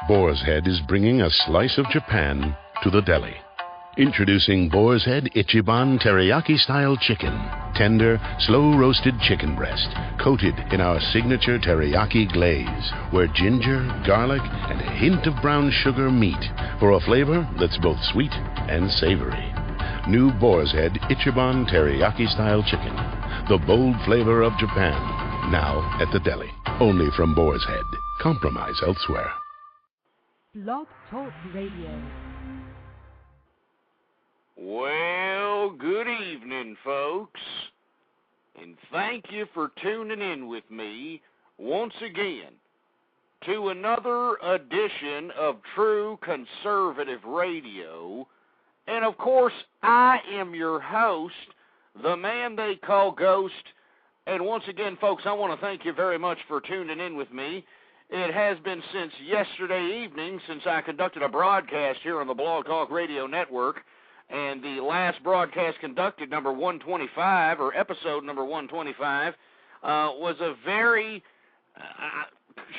Boar's Head is bringing a slice of Japan to the deli. Introducing Boar's Head Ichiban Teriyaki-style chicken. Tender, slow-roasted chicken breast, coated in our signature teriyaki glaze, where ginger, garlic, and a hint of brown sugar meet for a flavor that's both sweet and savory. New Boar's Head Ichiban Teriyaki-style chicken. The bold flavor of Japan. Now at the deli. Only from Boar's Head. Compromise elsewhere. Blog Talk Radio. Well, good evening, folks, and thank you for tuning in with me once again to another edition of True Conservative Radio. And, of course, I am your host, the man they call Ghost. And once again, folks, I want to thank you very much for tuning in with me. It has been since yesterday evening since I conducted a broadcast here on the Blog Talk Radio Network. And the last broadcast conducted, number 125, or episode number 125, was a very,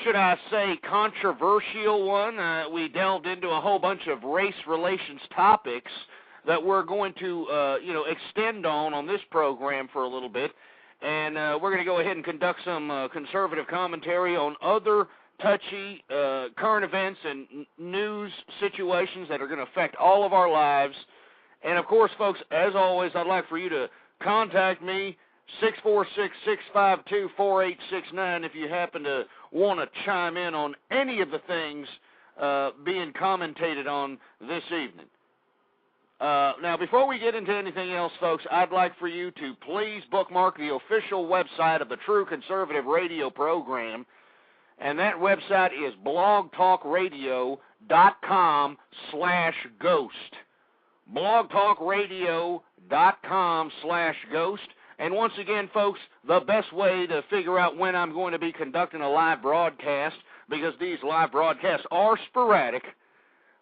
should I say, controversial one. We delved into a whole bunch of race relations topics that we're going to, extend on this program for a little bit. And we're going to go ahead and conduct some conservative commentary on other touchy current events and news situations that are going to affect all of our lives. And, of course, folks, as always, I'd like for you to contact me, 646-652-4869, if you happen to want to chime in on any of the things being commentated on this evening. Now, before we get into anything else, folks, I'd like for you to please bookmark the official website of the True Conservative Radio program, and that website is blogtalkradio.com/ghost. blogtalkradio.com/ghost. And once again, folks, the best way to figure out when I'm going to be conducting a live broadcast, because these live broadcasts are sporadic,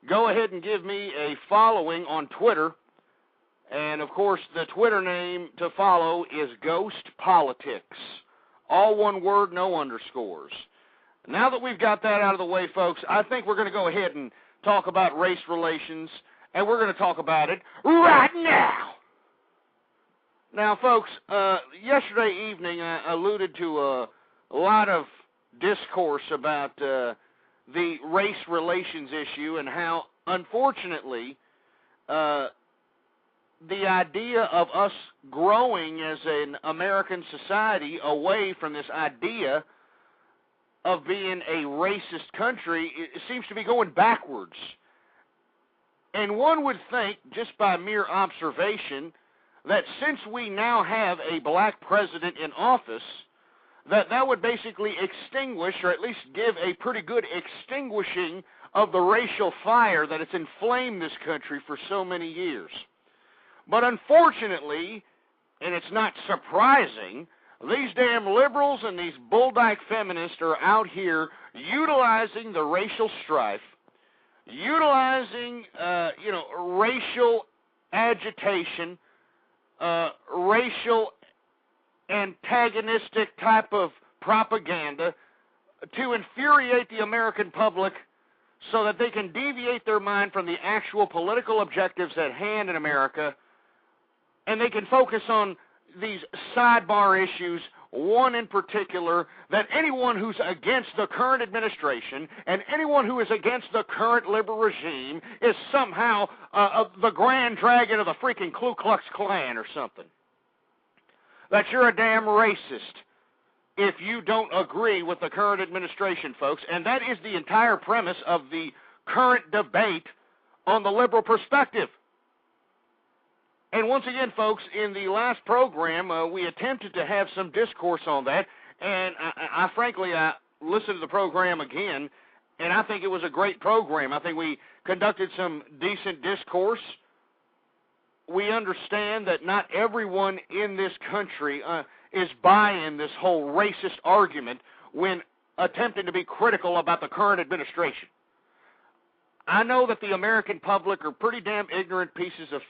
go ahead and give me a following on Twitter. And, of course, the Twitter name to follow is Ghost Politics. All one word, no underscores. Now that we've got that out of the way, folks, I think we're going to go ahead and talk about race relations. And we're going to talk about it right now. Now, folks, yesterday evening I alluded to a lot of discourse about the race relations issue and how, unfortunately, the idea of us growing as an American society away from this idea of being a racist country, it seems to be going backwards. And one would think, just by mere observation, that since we now have a black president in office, that would basically extinguish, or at least give a pretty good extinguishing of the racial fire that has inflamed this country for so many years. But unfortunately, and it's not surprising, these damn liberals and these bulldyke feminists are out here utilizing the racial strife, utilizing, racial agitation, racial antagonistic type of propaganda to infuriate the American public so that they can deviate their mind from the actual political objectives at hand in America, and they can focus on these sidebar issues, one in particular, that anyone who's against the current administration and anyone who is against the current liberal regime is somehow the grand dragon of the freaking Ku Klux Klan or something. That you're a damn racist if you don't agree with the current administration, folks. And that is the entire premise of the current debate on the liberal perspective. And once again, folks, in the last program, we attempted to have some discourse on that, and I frankly listened to the program again, and I think it was a great program. I think we conducted some decent discourse. We understand that not everyone in this country is buying this whole racist argument when attempting to be critical about the current administration. I know that the American public are pretty damn ignorant pieces of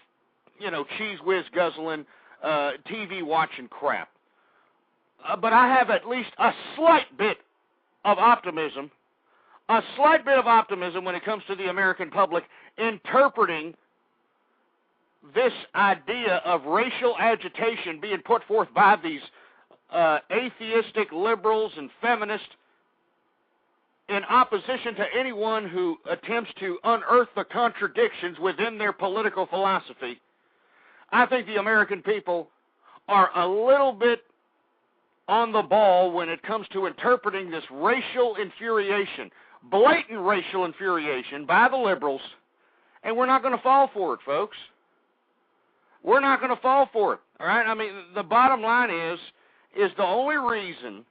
cheese whiz guzzling, TV watching crap. But I have at least a slight bit of optimism a slight bit of optimism when it comes to the American public interpreting this idea of racial agitation being put forth by these atheistic liberals and feminists in opposition to anyone who attempts to unearth the contradictions within their political philosophy. I think the American people are a little bit on the ball when it comes to interpreting this racial infuriation, blatant racial infuriation by the liberals, and we're not going to fall for it, folks. We're not going to fall for it, all right? I mean, the bottom line is the only reason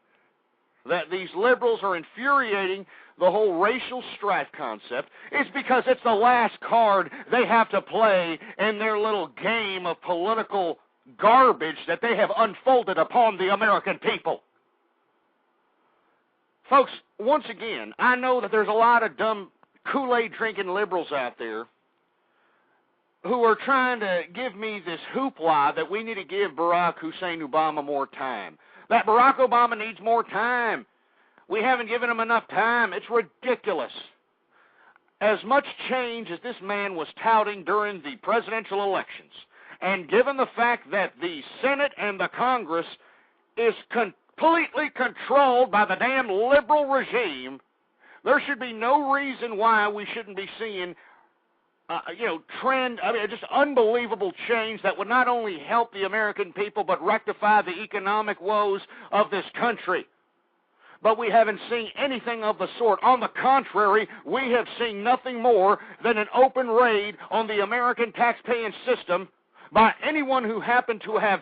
that these liberals are infuriating the whole racial strife concept is because it's the last card they have to play in their little game of political garbage that they have unfolded upon the American people. Folks, once again, I know that there's a lot of dumb Kool-Aid drinking liberals out there who are trying to give me this hoopla that we need to give Barack Hussein Obama more time. That Barack Obama needs more time. We haven't given him enough time. It's ridiculous. As much change as this man was touting during the presidential elections, and given the fact that the Senate and the Congress is completely controlled by the damn liberal regime, there should be no reason why we shouldn't be seeing just unbelievable change that would not only help the American people but rectify the economic woes of this country. But we haven't seen anything of the sort. On the contrary, we have seen nothing more than an open raid on the American taxpaying system by anyone who happened to have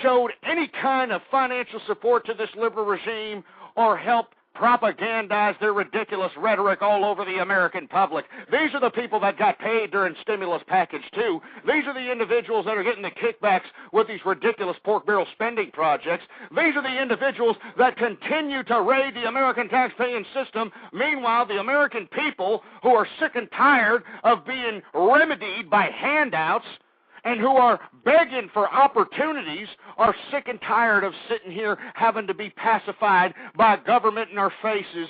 showed any kind of financial support to this liberal regime or helped propagandize their ridiculous rhetoric all over the American public. These are the people that got paid during stimulus package 2. These are the individuals that are getting the kickbacks with these ridiculous pork barrel spending projects. These are the individuals that continue to raid the American taxpaying system. Meanwhile, the American people who are sick and tired of being remedied by handouts and who are begging for opportunities are sick and tired of sitting here having to be pacified by government in our faces.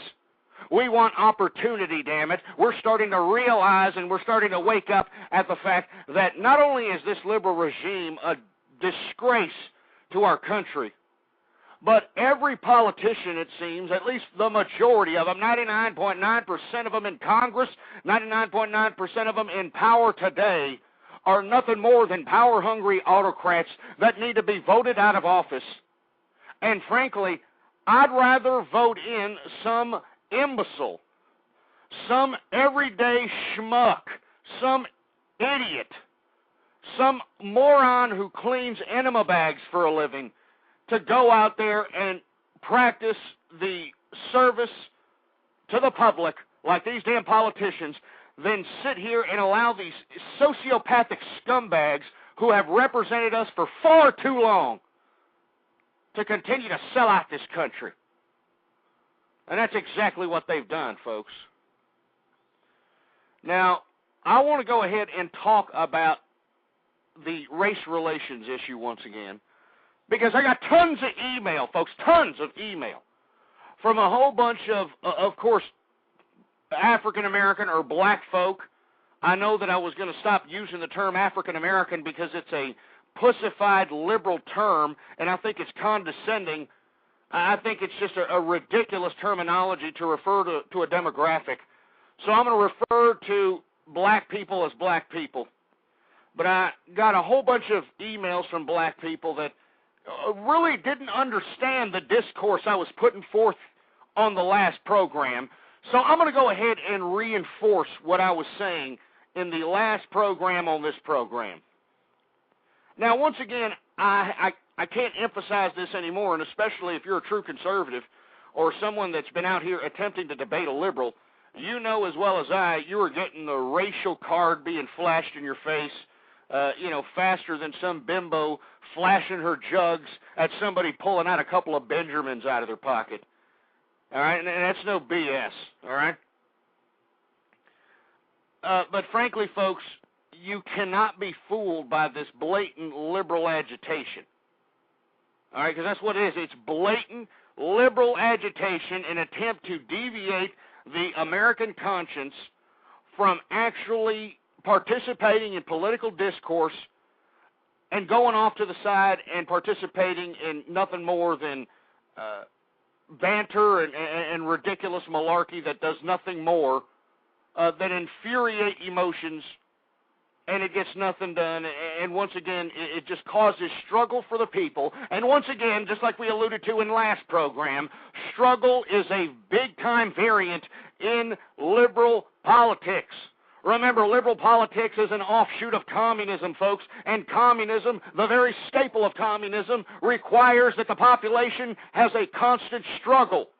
We want opportunity, damn it. We're starting to realize and we're starting to wake up at the fact that not only is this liberal regime a disgrace to our country, but every politician, it seems, at least the majority of them, 99.9% of them in Congress, 99.9% of them in power today, are nothing more than power-hungry autocrats that need to be voted out of office. And frankly, I'd rather vote in some imbecile, some everyday schmuck, some idiot, some moron who cleans enema bags for a living to go out there and practice the service to the public like these damn politicians, then sit here and allow these sociopathic scumbags who have represented us for far too long to continue to sell out this country. And that's exactly what they've done, folks. Now, I want to go ahead and talk about the race relations issue once again, because I got tons of email, folks, tons of email from a whole bunch of course, African-American or black folk. I know that I was going to stop using the term African-American because it's a pussified liberal term, and I think it's condescending. I think it's just a ridiculous terminology to refer to a demographic. So I'm going to refer to black people as black people. But I got a whole bunch of emails from black people that really didn't understand the discourse I was putting forth on the last program. So I'm going to go ahead and reinforce what I was saying in the last program on this program. Now, once again, I can't emphasize this anymore, and especially if you're a true conservative or someone that's been out here attempting to debate a liberal, you know as well as I, you are getting the racial card being flashed in your face, faster than some bimbo flashing her jugs at somebody pulling out a couple of Benjamins out of their pocket. All right, and that's no BS, all right? But frankly, folks, you cannot be fooled by this blatant liberal agitation, all right, because that's what it is. It's blatant liberal agitation, an attempt to deviate the American conscience from actually participating in political discourse and going off to the side and participating in nothing more than banter and ridiculous malarkey that does nothing more than infuriate emotions, and it gets nothing done. And once again, it just causes struggle for the people. And once again, just like we alluded to in last program, struggle is a big-time variant in liberal politics. Remember, liberal politics is an offshoot of communism, folks, and communism, the very staple of communism, requires that the population has a constant struggle.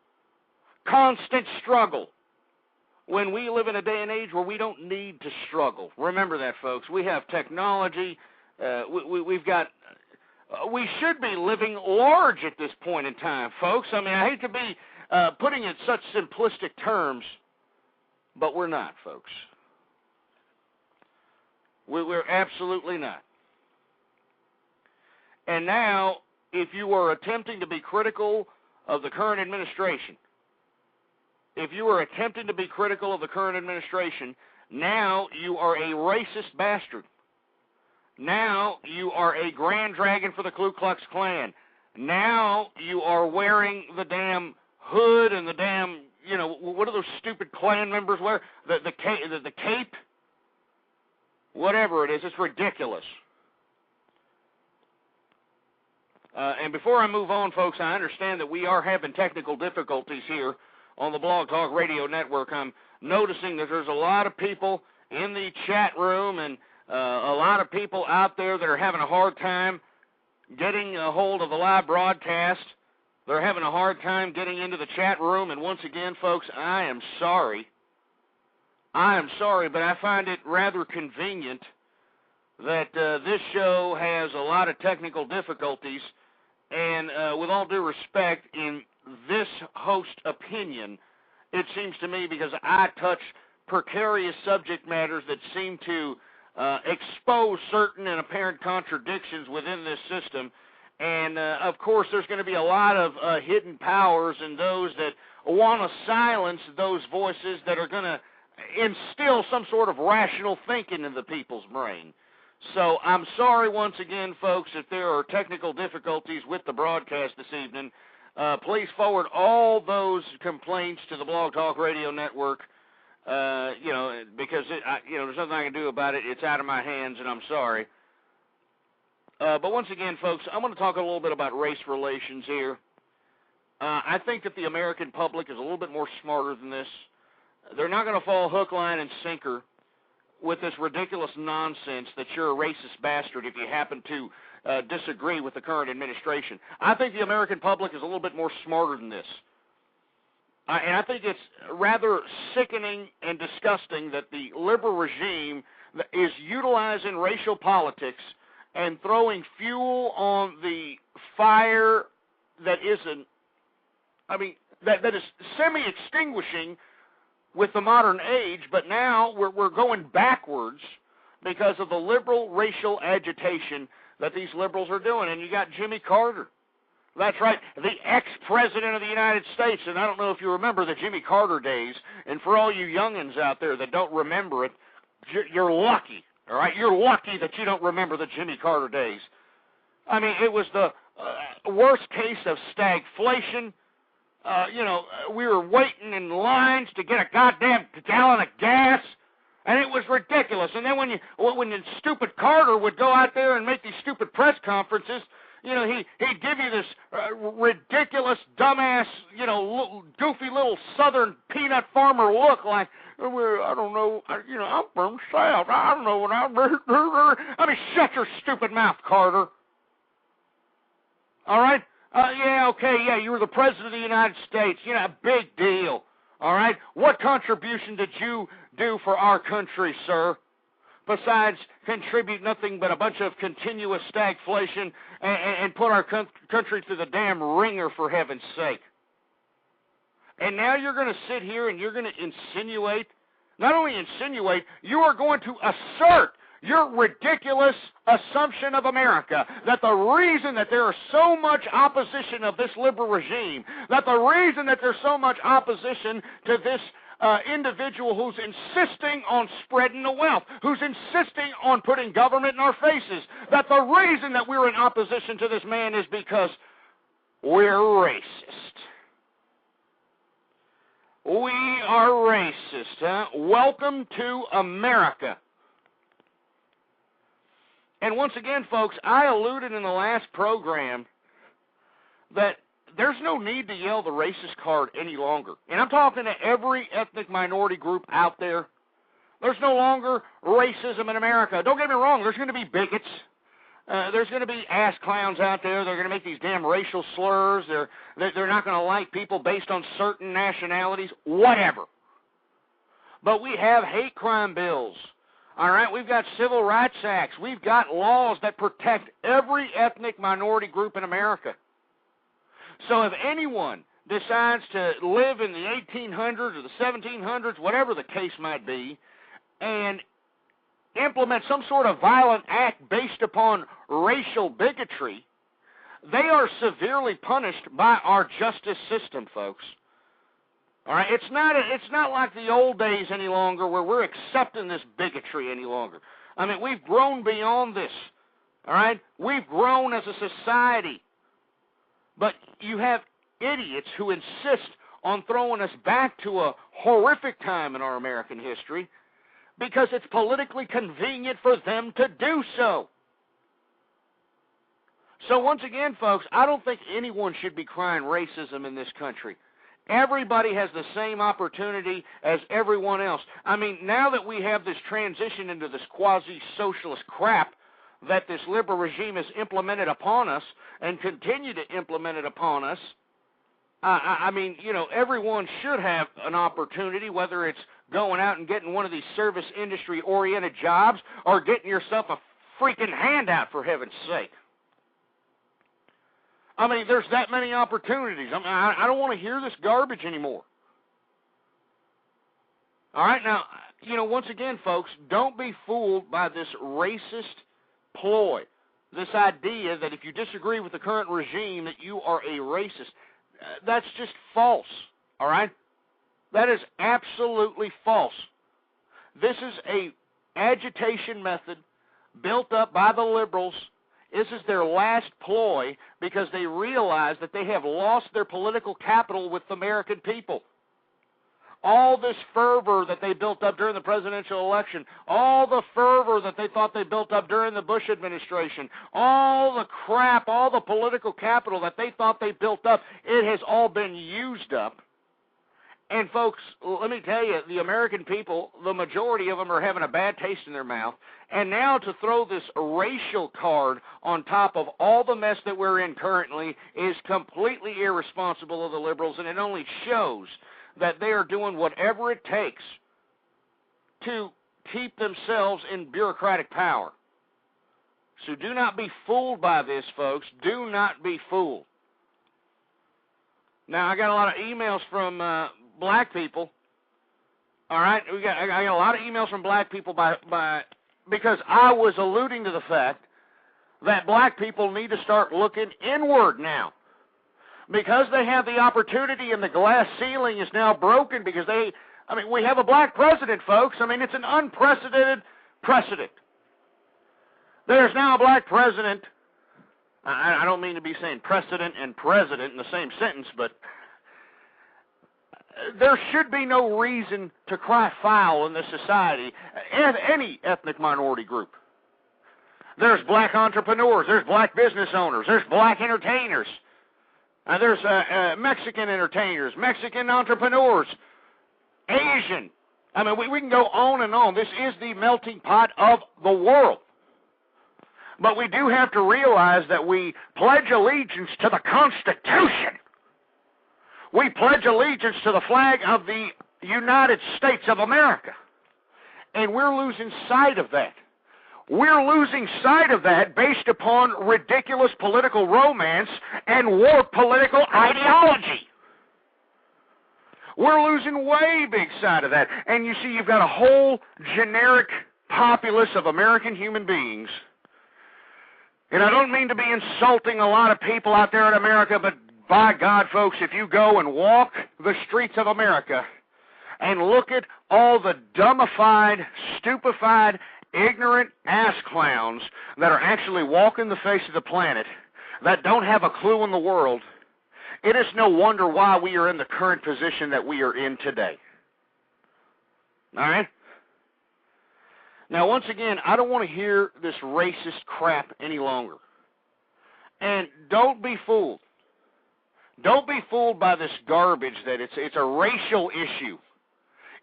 Constant struggle. When we live in a day and age where we don't need to struggle. Remember that, folks. We have technology. We've got... we should be living large at this point in time, folks. I mean, I hate to be putting it in such simplistic terms, but we're not, folks. We're absolutely not. And now, if you are attempting to be critical of the current administration, now you are a racist bastard. Now you are a grand dragon for the Ku Klux Klan. Now you are wearing the damn hood and the damn, you know, what do those stupid Klan members wear? The cape? Whatever it is, it's ridiculous. And before I move on, folks, I understand that we are having technical difficulties here on the Blog Talk Radio Network. I'm noticing that there's a lot of people in the chat room and a lot of people out there that are having a hard time getting a hold of the live broadcast. They're having a hard time getting into the chat room. And once again, folks, I am sorry. But I find it rather convenient that this show has a lot of technical difficulties, and with all due respect, in this host opinion, it seems to me, because I touch precarious subject matters that seem to expose certain and apparent contradictions within this system, and of course there's going to be a lot of hidden powers and those that want to silence those voices that are going to instill some sort of rational thinking in the people's brain. So I'm sorry once again, folks, if there are technical difficulties with the broadcast this evening. Please forward all those complaints to the Blog Talk Radio Network, because there's nothing I can do about it. It's out of my hands, and I'm sorry. But once again, folks, I'm going to talk a little bit about race relations here. I think that the American public is a little bit more smarter than this. They're not going to fall hook, line, and sinker with this ridiculous nonsense that you're a racist bastard if you happen to disagree with the current administration. I think the American public is a little bit more smarter than this. And I think it's rather sickening and disgusting that the liberal regime is utilizing racial politics and throwing fuel on the fire that isn't, that is semi-extinguishing with the modern age, but now we're going backwards because of the liberal racial agitation that these liberals are doing. And you got Jimmy Carter. That's right, the ex-president of the United States. And I don't know if you remember the Jimmy Carter days. And for all you youngins out there that don't remember it, you're lucky, all right? You're lucky that you don't remember the Jimmy Carter days. I mean, it was the worst case of stagflation. We were waiting in lines to get a goddamn gallon of gas, and it was ridiculous. And then when the stupid Carter would go out there and make these stupid press conferences, he'd give you this ridiculous, dumbass, goofy little southern peanut farmer look like, well, I don't know, I'm from South. I don't know what I mean, shut your stupid mouth, Carter. All right? You were the President of the United States. Big deal. All right? What contribution did you do for our country, sir? Besides contribute nothing but a bunch of continuous stagflation and put our country through the damn ringer, for heaven's sake. And now you're going to sit here and you're going to insinuate, not only insinuate, you are going to assert your ridiculous assumption of America, that the reason that there is so much opposition of this liberal regime, that the reason that there's so much opposition to this individual who's insisting on spreading the wealth, who's insisting on putting government in our faces, that the reason that we're in opposition to this man is because we're racist. We are racist, huh? Welcome to America. And once again, folks, I alluded in the last program that there's no need to yell the racist card any longer. And I'm talking to every ethnic minority group out there. There's no longer racism in America. Don't get me wrong, there's going to be bigots. There's going to be ass clowns out there. They're going to make these damn racial slurs. They're not going to like people based on certain nationalities, whatever. But we have hate crime bills. All right, we've got civil rights acts. We've got laws that protect every ethnic minority group in America. So if anyone decides to live in the 1800s or the 1700s, whatever the case might be, and implement some sort of violent act based upon racial bigotry, they are severely punished by our justice system, folks. All right, it's not like the old days any longer where we're accepting this bigotry any longer. I mean, we've grown beyond this. All right, we've grown as a society. But you have idiots who insist on throwing us back to a horrific time in our American history because it's politically convenient for them to do so. So once again, folks, I don't think anyone should be crying racism in this country. Everybody has the same opportunity as everyone else. I mean, now that we have this transition into this quasi-socialist crap that this liberal regime has implemented upon us and continue to implement it upon us, I mean, you know, everyone should have an opportunity, whether it's going out and getting one of these service industry-oriented jobs or getting yourself a freaking handout, for heaven's sake. I mean, there's that many opportunities. I mean, I don't want to hear this garbage anymore. All right, now, you know, once again, folks, don't be fooled by this racist ploy, this idea that if you disagree with the current regime that you are a racist. That's just false, all right? That is absolutely false. This is a agitation method built up by the liberals. This is their last ploy because they realize that they have lost their political capital with the American people. All this fervor that they built up during the presidential election, all the fervor that they thought they built up during the Bush administration, all the crap, all the political capital that they thought they built up, it has all been used up. And folks, let me tell you, the American people, the majority of them are having a bad taste in their mouth. And now to throw this racial card on top of all the mess that we're in currently is completely irresponsible of the liberals, and it only shows that they are doing whatever it takes to keep themselves in bureaucratic power. So do not be fooled by this, folks. Do not be fooled. Now, I got a lot of emails from black people. All right, I got a lot of emails from black people because I was alluding to the fact that black people need to start looking inward now. Because they have the opportunity and the glass ceiling is now broken because we have a black president, folks. I mean, it's an unprecedented precedent. There's now a black president. I don't mean to be saying precedent and president in the same sentence, but there should be no reason to cry foul in this society, any ethnic minority group. There's black entrepreneurs, there's black business owners, there's black entertainers. There's Mexican entertainers, Mexican entrepreneurs, Asian. I mean, we can go on and on. This is the melting pot of the world. But we do have to realize that we pledge allegiance to the Constitution. We pledge allegiance to the flag of the United States of America. And we're losing sight of that. We're losing sight of that based upon ridiculous political romance and warped political ideology. We're losing way big sight of that. And you see, you've got a whole generic populace of American human beings. And I don't mean to be insulting a lot of people out there in America, but by God, folks, if you go and walk the streets of America, and look at all the dumbified, stupefied, ignorant ass clowns that are actually walking the face of the planet that don't have a clue in the world, it is no wonder why we are in the current position that we are in today. All right? Now, once again, I don't want to hear this racist crap any longer. And don't be fooled. Don't be fooled by this garbage that it's a racial issue.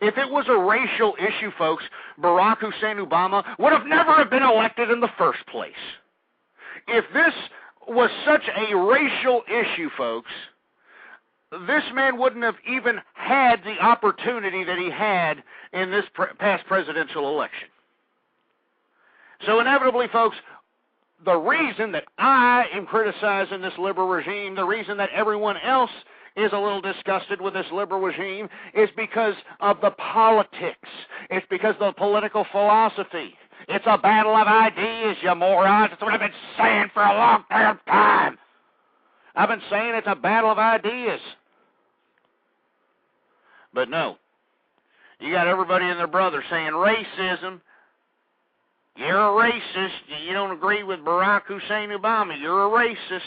If it was a racial issue, folks, Barack Hussein Obama would have never have been elected in the first place. If this was such a racial issue, folks, this man wouldn't have even had the opportunity that he had in this past presidential election. So inevitably, folks, the reason that I am criticizing this liberal regime, the reason that everyone else is a little disgusted with this liberal regime, is because of the politics. It's because of the political philosophy. It's a battle of ideas, you morons. That's what I've been saying for a long damn time. I've been saying it's a battle of ideas. But no. You got everybody and their brother saying racism. You're a racist. You don't agree with Barack Hussein Obama. You're a racist.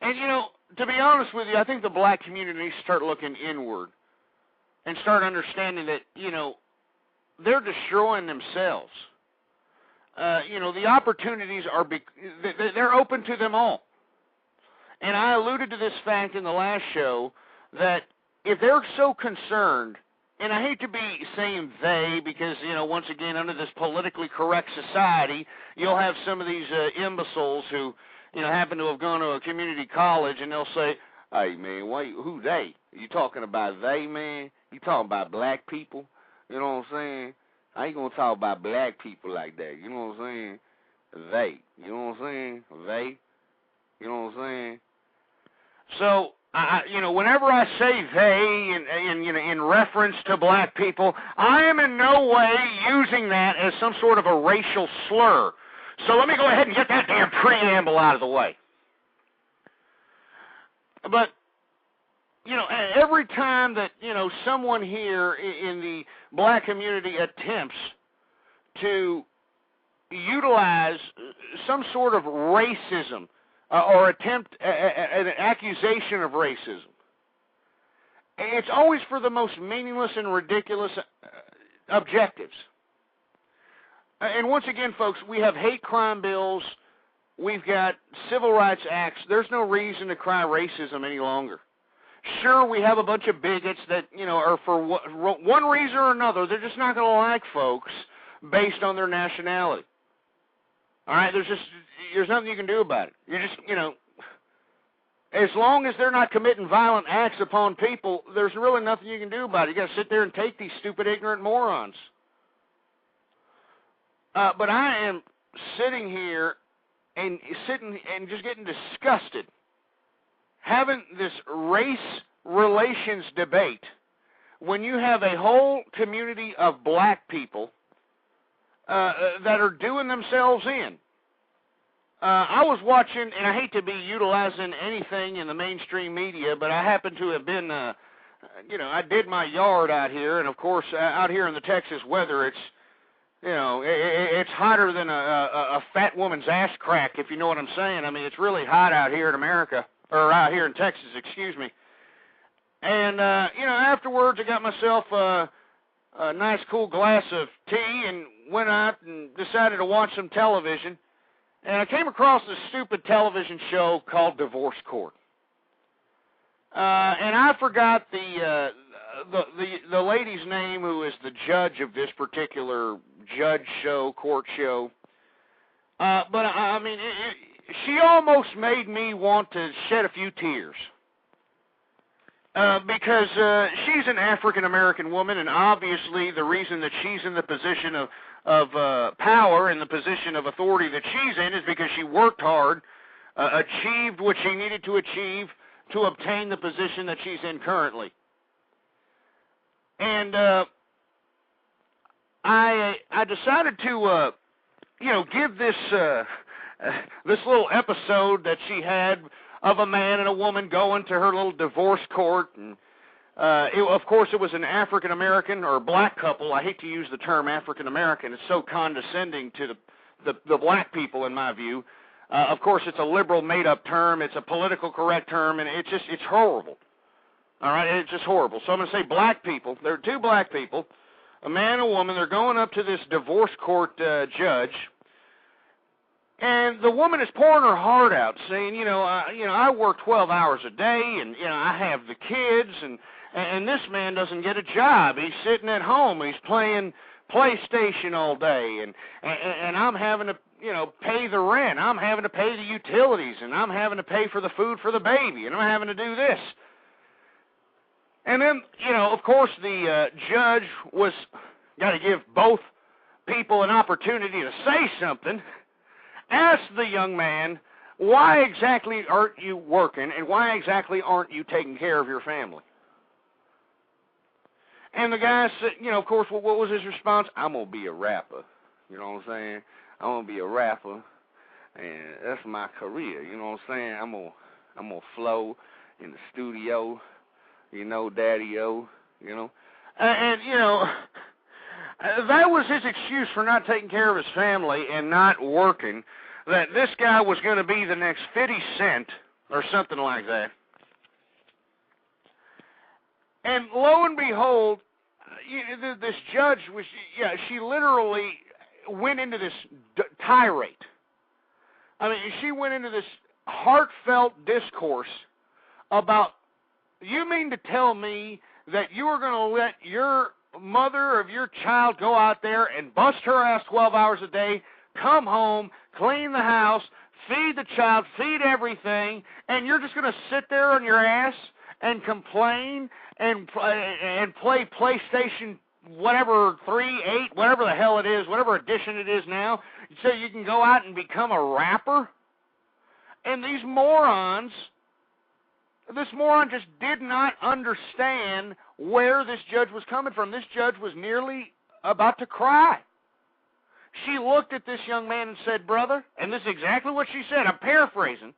And, you know, to be honest with you, I think the black community needs to start looking inward and start understanding that, you know, they're destroying themselves. You know, the opportunities are, they're open to them all. And I alluded to this fact in the last show that if they're so concerned, and I hate to be saying they because, you know, once again, under this politically correct society, you'll have some of these imbeciles who, you know, happen to have gone to a community college, and they'll say, hey, man, who they? You talking about they, man? You talking about black people? You know what I'm saying? I ain't going to talk about black people like that. You know what I'm saying? They. You know what I'm saying? They. You know what I'm saying? So, you know, whenever I say they you know, in reference to black people, I am in no way using that as some sort of a racial slur. So let me go ahead and get that damn preamble out of the way. But, you know, every time that, you know, someone here in the black community attempts to utilize some sort of racism or attempt an accusation of racism, it's always for the most meaningless and ridiculous objectives. And once again, folks, we have hate crime bills. We've got civil rights acts. There's no reason to cry racism any longer. Sure, we have a bunch of bigots that, you know, are for one reason or another, they're just not going to like folks based on their nationality. All right, there's nothing you can do about it. You're just, you know, as long as they're not committing violent acts upon people, there's really nothing you can do about it. You got to sit there and take these stupid, ignorant morons. But I am sitting here and just getting disgusted having this race relations debate when you have a whole community of black people that are doing themselves in. I was watching, and I hate to be utilizing anything in the mainstream media, but I happen to have been, you know, I did my yard out here, and of course, out here in the Texas weather, it's, you know, it's hotter than a fat woman's ass crack, if you know what I'm saying. I mean, it's really hot out here in America, or out here in Texas, excuse me. And, you know, afterwards, I got myself a nice cool glass of tea and went out and decided to watch some television. And I came across this stupid television show called Divorce Court. And I forgot the lady's name who is the judge of this particular court show. But I mean, she almost made me want to shed a few tears. Because she's an African-American woman, and obviously the reason that she's in the position of power and the position of authority that she's in is because she worked hard, achieved what she needed to achieve to obtain the position that she's in currently. And I decided to, you know, give this this little episode that she had of a man and a woman going to her little divorce court, and of course it was an African-American or black couple. I hate to use the term African-American. It's so condescending to the black people, in my view. Of course, it's a liberal made-up term. It's a political correct term, and it's horrible. All right, it's just horrible. So I'm going to say black people. There are two black people, a man and a woman. They're going up to this divorce court judge, and the woman is pouring her heart out, saying, I work 12 hours a day, and I have the kids, and this man doesn't get a job. He's sitting at home. He's playing PlayStation all day, and I'm having to pay the rent. I'm having to pay the utilities, and I'm having to pay for the food for the baby, and I'm having to do this. And then, of course, the judge was got to give both people an opportunity to say something. Asked the young man, why exactly aren't you working, and why exactly aren't you taking care of your family? And the guy said, of course, what was his response? I'm going to be a rapper. You know what I'm saying? I'm going to be a rapper, and that's my career. You know what I'm saying? I'm going to flow in the studio, daddy-o, And that was his excuse for not taking care of his family and not working, that this guy was going to be the next 50 Cent or something like that. And lo and behold, this judge she literally went into this tirade. I mean, she went into this heartfelt discourse about, you mean to tell me that you are going to let your mother of your child go out there and bust her ass 12 hours a day, come home, clean the house, feed the child, feed everything, and you're just going to sit there on your ass and complain and play PlayStation, whatever, 3, 8, whatever the hell it is, whatever edition it is now, so you can go out and become a rapper? And this moron just did not understand where this judge was coming from. This judge was nearly about to cry. She looked at this young man and said, brother, and this is exactly what she said. I'm paraphrasing,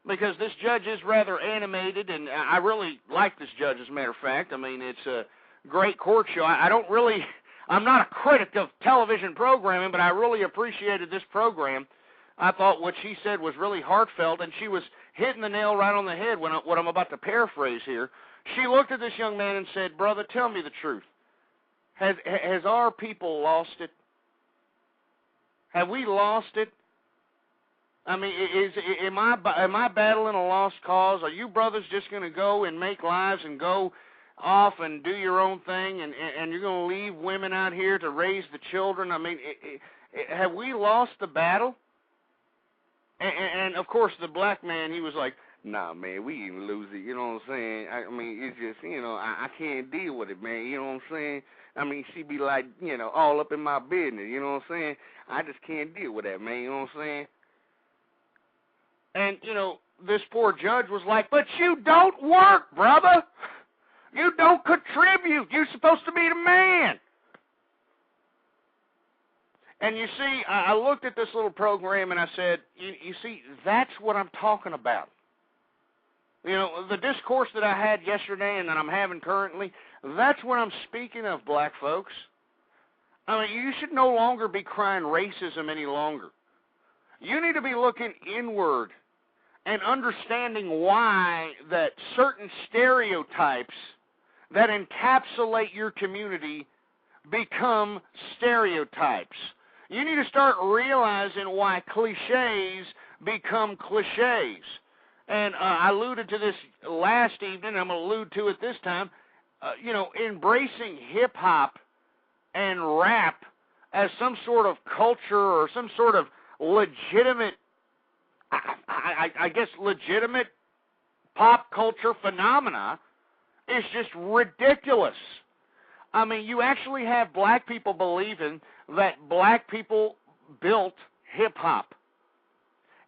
because this judge is rather animated, and I really like this judge, as a matter of fact. I mean, it's a great court show. I'm not a critic of television programming, but I really appreciated this program. I thought what she said was really heartfelt, and she was hitting the nail right on the head when what I'm about to paraphrase here. She looked at this young man and said, brother, tell me the truth. Has our people lost it? Have we lost it? I mean, am I battling a lost cause? Are you brothers just going to go and make lives and go off and do your own thing, and you're going to leave women out here to raise the children? I mean, have we lost the battle? And of course, the black man, he was like, nah, man, we didn't lose it, you know what I'm saying? I mean, it's just, I can't deal with it, man, you know what I'm saying? I mean, she be like, all up in my business, you know what I'm saying? I just can't deal with that, man, you know what I'm saying? And, this poor judge was like, but you don't work, brother. You don't contribute. You're supposed to be the man. And you see, I looked at this little program and I said, you see, that's what I'm talking about. The discourse that I had yesterday and that I'm having currently, that's what I'm speaking of, black folks. I mean, you should no longer be crying racism any longer. You need to be looking inward and understanding why that certain stereotypes that encapsulate your community become stereotypes. You need to start realizing why cliches become cliches. And I alluded to this last evening, I'm going to allude to it this time. Embracing hip-hop and rap as some sort of culture or some sort of legitimate, I guess legitimate pop culture phenomena is just ridiculous. I mean, you actually have black people believing that black people built hip-hop.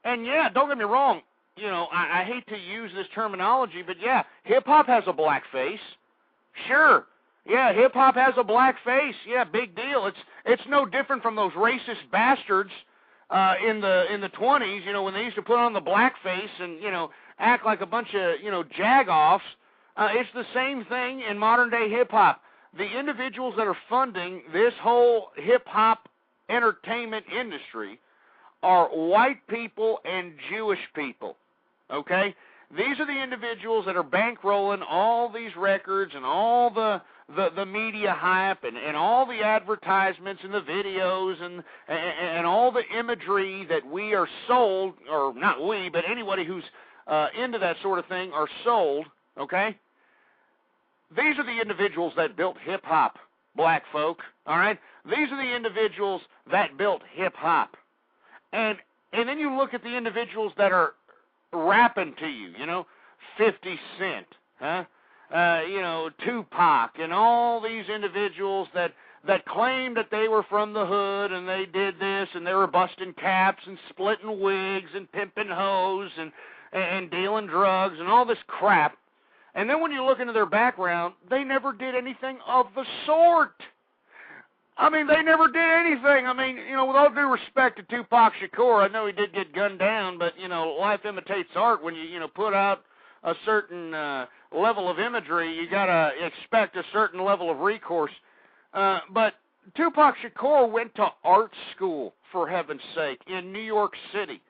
And yeah, don't get me wrong, I hate to use this terminology, but yeah, hip-hop has a black face. Sure. Yeah, hip-hop has a black face. Yeah, big deal. It's no different from those racist bastards in the 20s, when they used to put on the black face and, act like a bunch of, jag-offs. It's the same thing in modern-day hip-hop. The individuals that are funding this whole hip-hop entertainment industry are white people and Jewish people, okay? These are the individuals that are bankrolling all these records and all the media hype and all the advertisements and the videos and all the imagery that we are sold, or not we, but anybody who's into that sort of thing are sold, okay? These are the individuals that built hip-hop, black folk, all right? These are the individuals that built hip-hop. And then you look at the individuals that are rapping to you, 50 Cent, Tupac, and all these individuals that claim that they were from the hood and they did this and they were busting caps and splitting wigs and pimping hoes and dealing drugs and all this crap. And then when you look into their background, they never did anything of the sort. I mean, they never did anything. I mean, with all due respect to Tupac Shakur, I know he did get gunned down, but, life imitates art. When you put out a certain level of imagery, you got to expect a certain level of recourse. But Tupac Shakur went to art school, for heaven's sake, in New York City.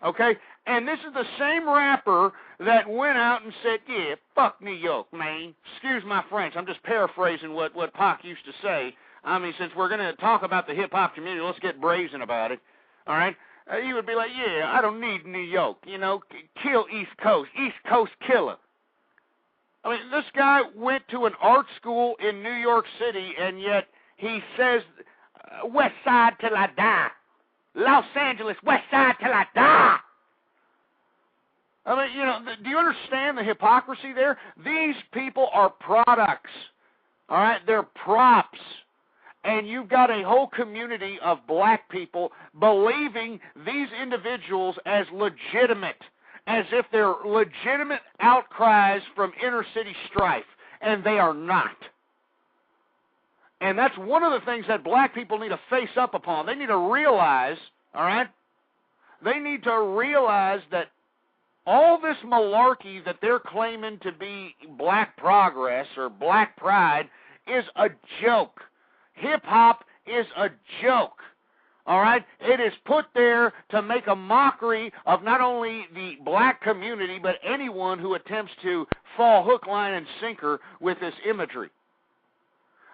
Okay? And this is the same rapper that went out and said, yeah, fuck New York, man. Excuse my French. I'm just paraphrasing what Pac used to say. I mean, since we're going to talk about the hip-hop community, let's get brazen about it, all right? He would be like, yeah, I don't need New York, kill East Coast killer. I mean, this guy went to an art school in New York City, and yet he says, West Side till I die. Los Angeles, West Side till I die. I mean, do you understand the hypocrisy there? These people are products, all right? They're props. And you've got a whole community of black people believing these individuals as legitimate, as if they're legitimate outcries from inner city strife, and they are not. And that's one of the things that black people need to face up upon. They need to realize, all right, they need to realize that all this malarkey that they're claiming to be black progress or black pride is a joke. Hip-hop is a joke, all right? It is put there to make a mockery of not only the black community, but anyone who attempts to fall hook, line, and sinker with this imagery.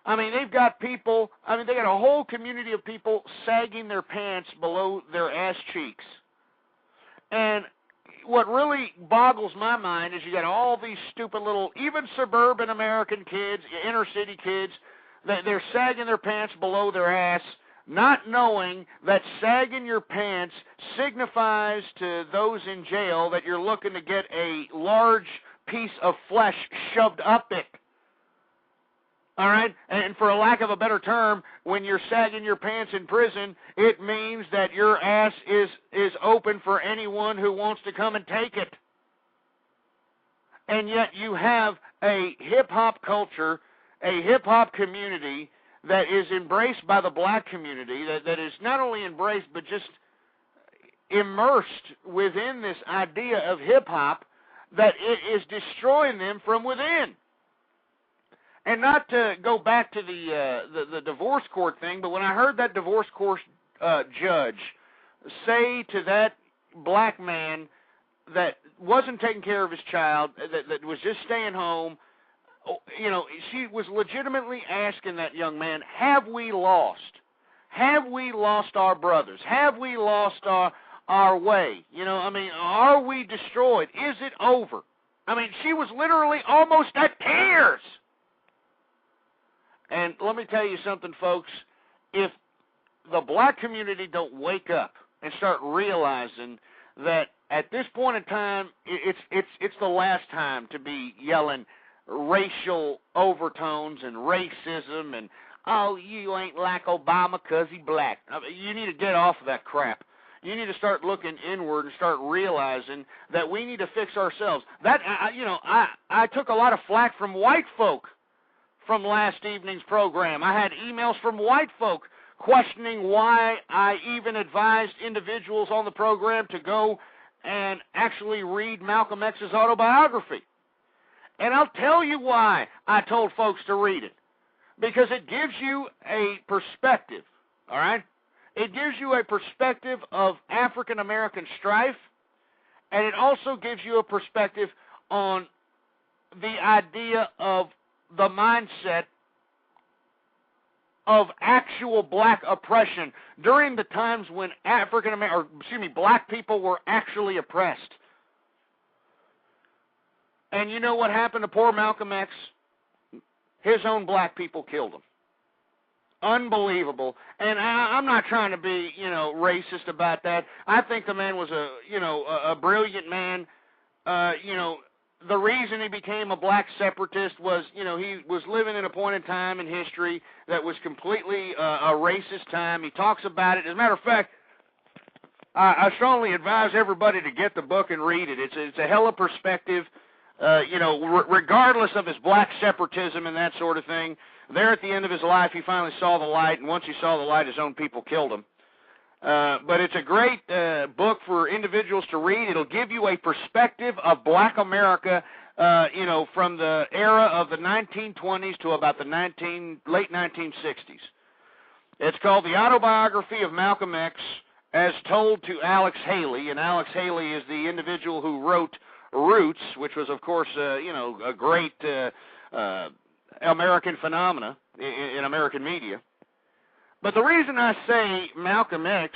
I mean, they've got people, they got a whole community of people sagging their pants below their ass cheeks. And what really boggles my mind is you got all these stupid little, even suburban American kids, inner city kids, they're sagging their pants below their ass, not knowing that sagging your pants signifies to those in jail that you're looking to get a large piece of flesh shoved up it. All right? And for a lack of a better term, when you're sagging your pants in prison, it means that your ass is open for anyone who wants to come and take it. And yet you have a hip-hop culture, a hip-hop community that is embraced by the black community, that is not only embraced but just immersed within this idea of hip-hop, that it is destroying them from within. And not to go back to the divorce court thing, but when I heard that divorce court judge say to that black man that wasn't taking care of his child, that was just staying home, she was legitimately asking that young man, have we lost? Have we lost our brothers? Have we lost our way? Are we destroyed? Is it over? She was literally almost at tears. And let me tell you something, folks. If the black community don't wake up and start realizing that at this point in time, it's the last time to be yelling racial overtones and racism and, oh, you ain't like Obama 'cause he black. You need to get off of that crap. You need to start looking inward and start realizing that we need to fix ourselves. That I took a lot of flack from white folk from last evening's program. I had emails from white folk questioning why I even advised individuals on the program to go and actually read Malcolm X's autobiography. And I'll tell you why I told folks to read it. Because it gives you a perspective, all right? It gives you a perspective of African American strife, and it also gives you a perspective on the idea of the mindset of actual black oppression during the times when black people were actually oppressed. And you know what happened to poor Malcolm X? His own black people killed him. Unbelievable. And I'm not trying to be, racist about that. I think the man was a brilliant man. The reason he became a black separatist was, he was living in a point in time in history that was completely a racist time. He talks about it. As a matter of fact, I strongly advise everybody to get the book and read it. It's a hell of a perspective. Regardless of his black separatism and that sort of thing, there at the end of his life, he finally saw the light, and once he saw the light, his own people killed him. But it's a great book for individuals to read. It'll give you a perspective of black America, from the era of the 1920s to about the late 1960s. It's called The Autobiography of Malcolm X, as told to Alex Haley, and Alex Haley is the individual who wrote Roots, which was, of course, a great American phenomena in American media. But the reason I say Malcolm X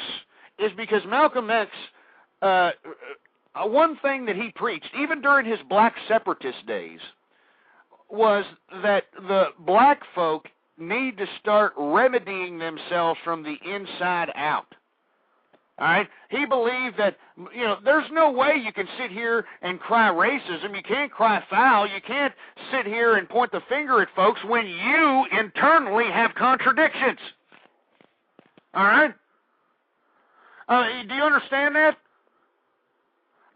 is because Malcolm X, one thing that he preached, even during his black separatist days, was that the black folk need to start remedying themselves from the inside out. All right? He believed that, there's no way you can sit here and cry racism. You can't cry foul. You can't sit here and point the finger at folks when you internally have contradictions. All right? Do you understand that?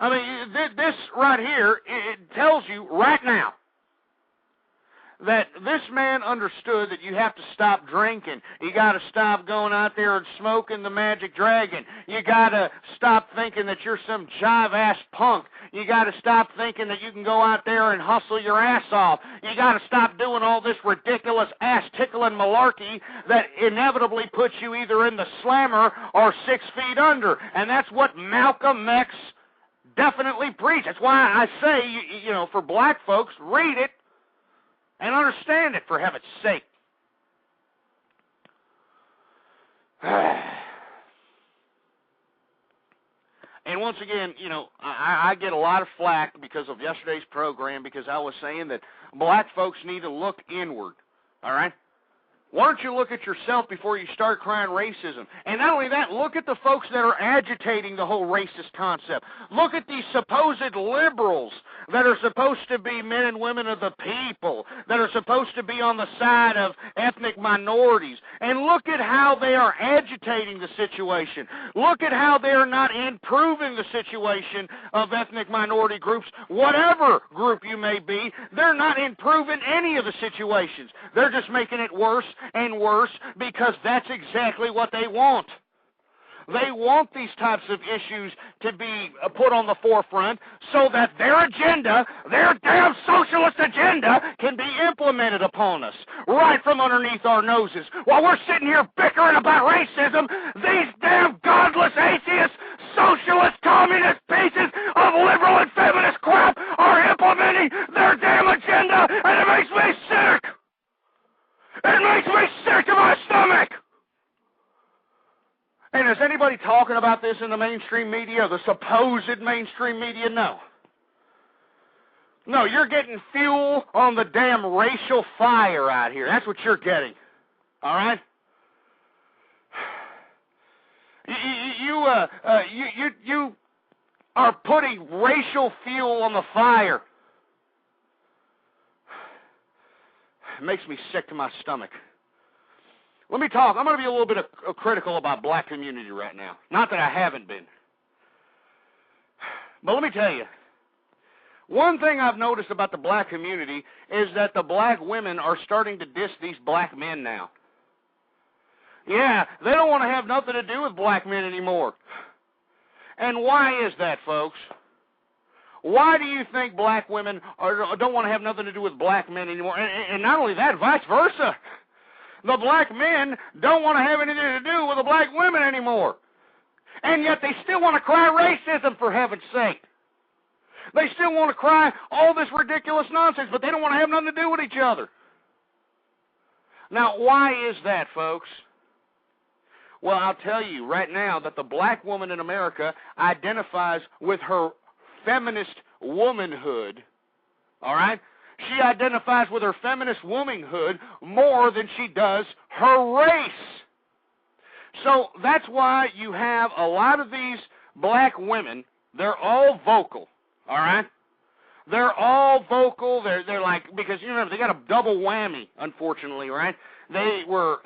I mean, this right here, it tells you right now that this man understood that you have to stop drinking. You got to stop going out there and smoking the Magic Dragon. You got to stop thinking that you're some jive-ass punk. You got to stop thinking that you can go out there and hustle your ass off. You got to stop doing all this ridiculous ass-tickling malarkey that inevitably puts you either in the slammer or 6 feet under. And that's what Malcolm X definitely preached. That's why I say, for black folks, read it and understand it, for heaven's sake. And once again, I get a lot of flack because of yesterday's program, because I was saying that black folks need to look inward, all right? Why don't you look at yourself before you start crying racism? And not only that, look at the folks that are agitating the whole racist concept. Look at these supposed liberals that are supposed to be men and women of the people, that are supposed to be on the side of ethnic minorities. And look at how they are agitating the situation. Look at how they are not improving the situation of ethnic minority groups, whatever group you may be. They're not improving any of the situations. They're just making it worse and worse, because that's exactly what they want. They want these types of issues to be put on the forefront so that their agenda, their damn socialist agenda, can be implemented upon us right from underneath our noses. While we're sitting here bickering about racism, these damn godless atheist, socialist, communist pieces of liberal and feminist crap are implementing their damn agenda, and it makes me sick. It makes me sick to my stomach. And is anybody talking about this in the mainstream media, the supposed mainstream media? No. No, you're getting fuel on the damn racial fire out here. That's what you're getting. All right? You are putting racial fuel on the fire. It makes me sick to my stomach. Let me talk. I'm going to be a little bit critical about black community right now. Not that I haven't been. But let me tell you, one thing I've noticed about the black community is that the black women are starting to diss these black men now. Yeah, they don't want to have nothing to do with black men anymore. And why is that, folks? Why do you think black women don't want to have nothing to do with black men anymore? And not only that, vice versa. The black men don't want to have anything to do with the black women anymore. And yet they still want to cry racism, for heaven's sake. They still want to cry all this ridiculous nonsense, but they don't want to have nothing to do with each other. Now, why is that, folks? Well, I'll tell you right now that the black woman in America identifies with her feminist womanhood, all right? She identifies with her feminist womanhood more than she does her race. So that's why you have a lot of these black women, they're all vocal, all right? They're all vocal. They're like, because, you know, they got a double whammy, unfortunately, right? They were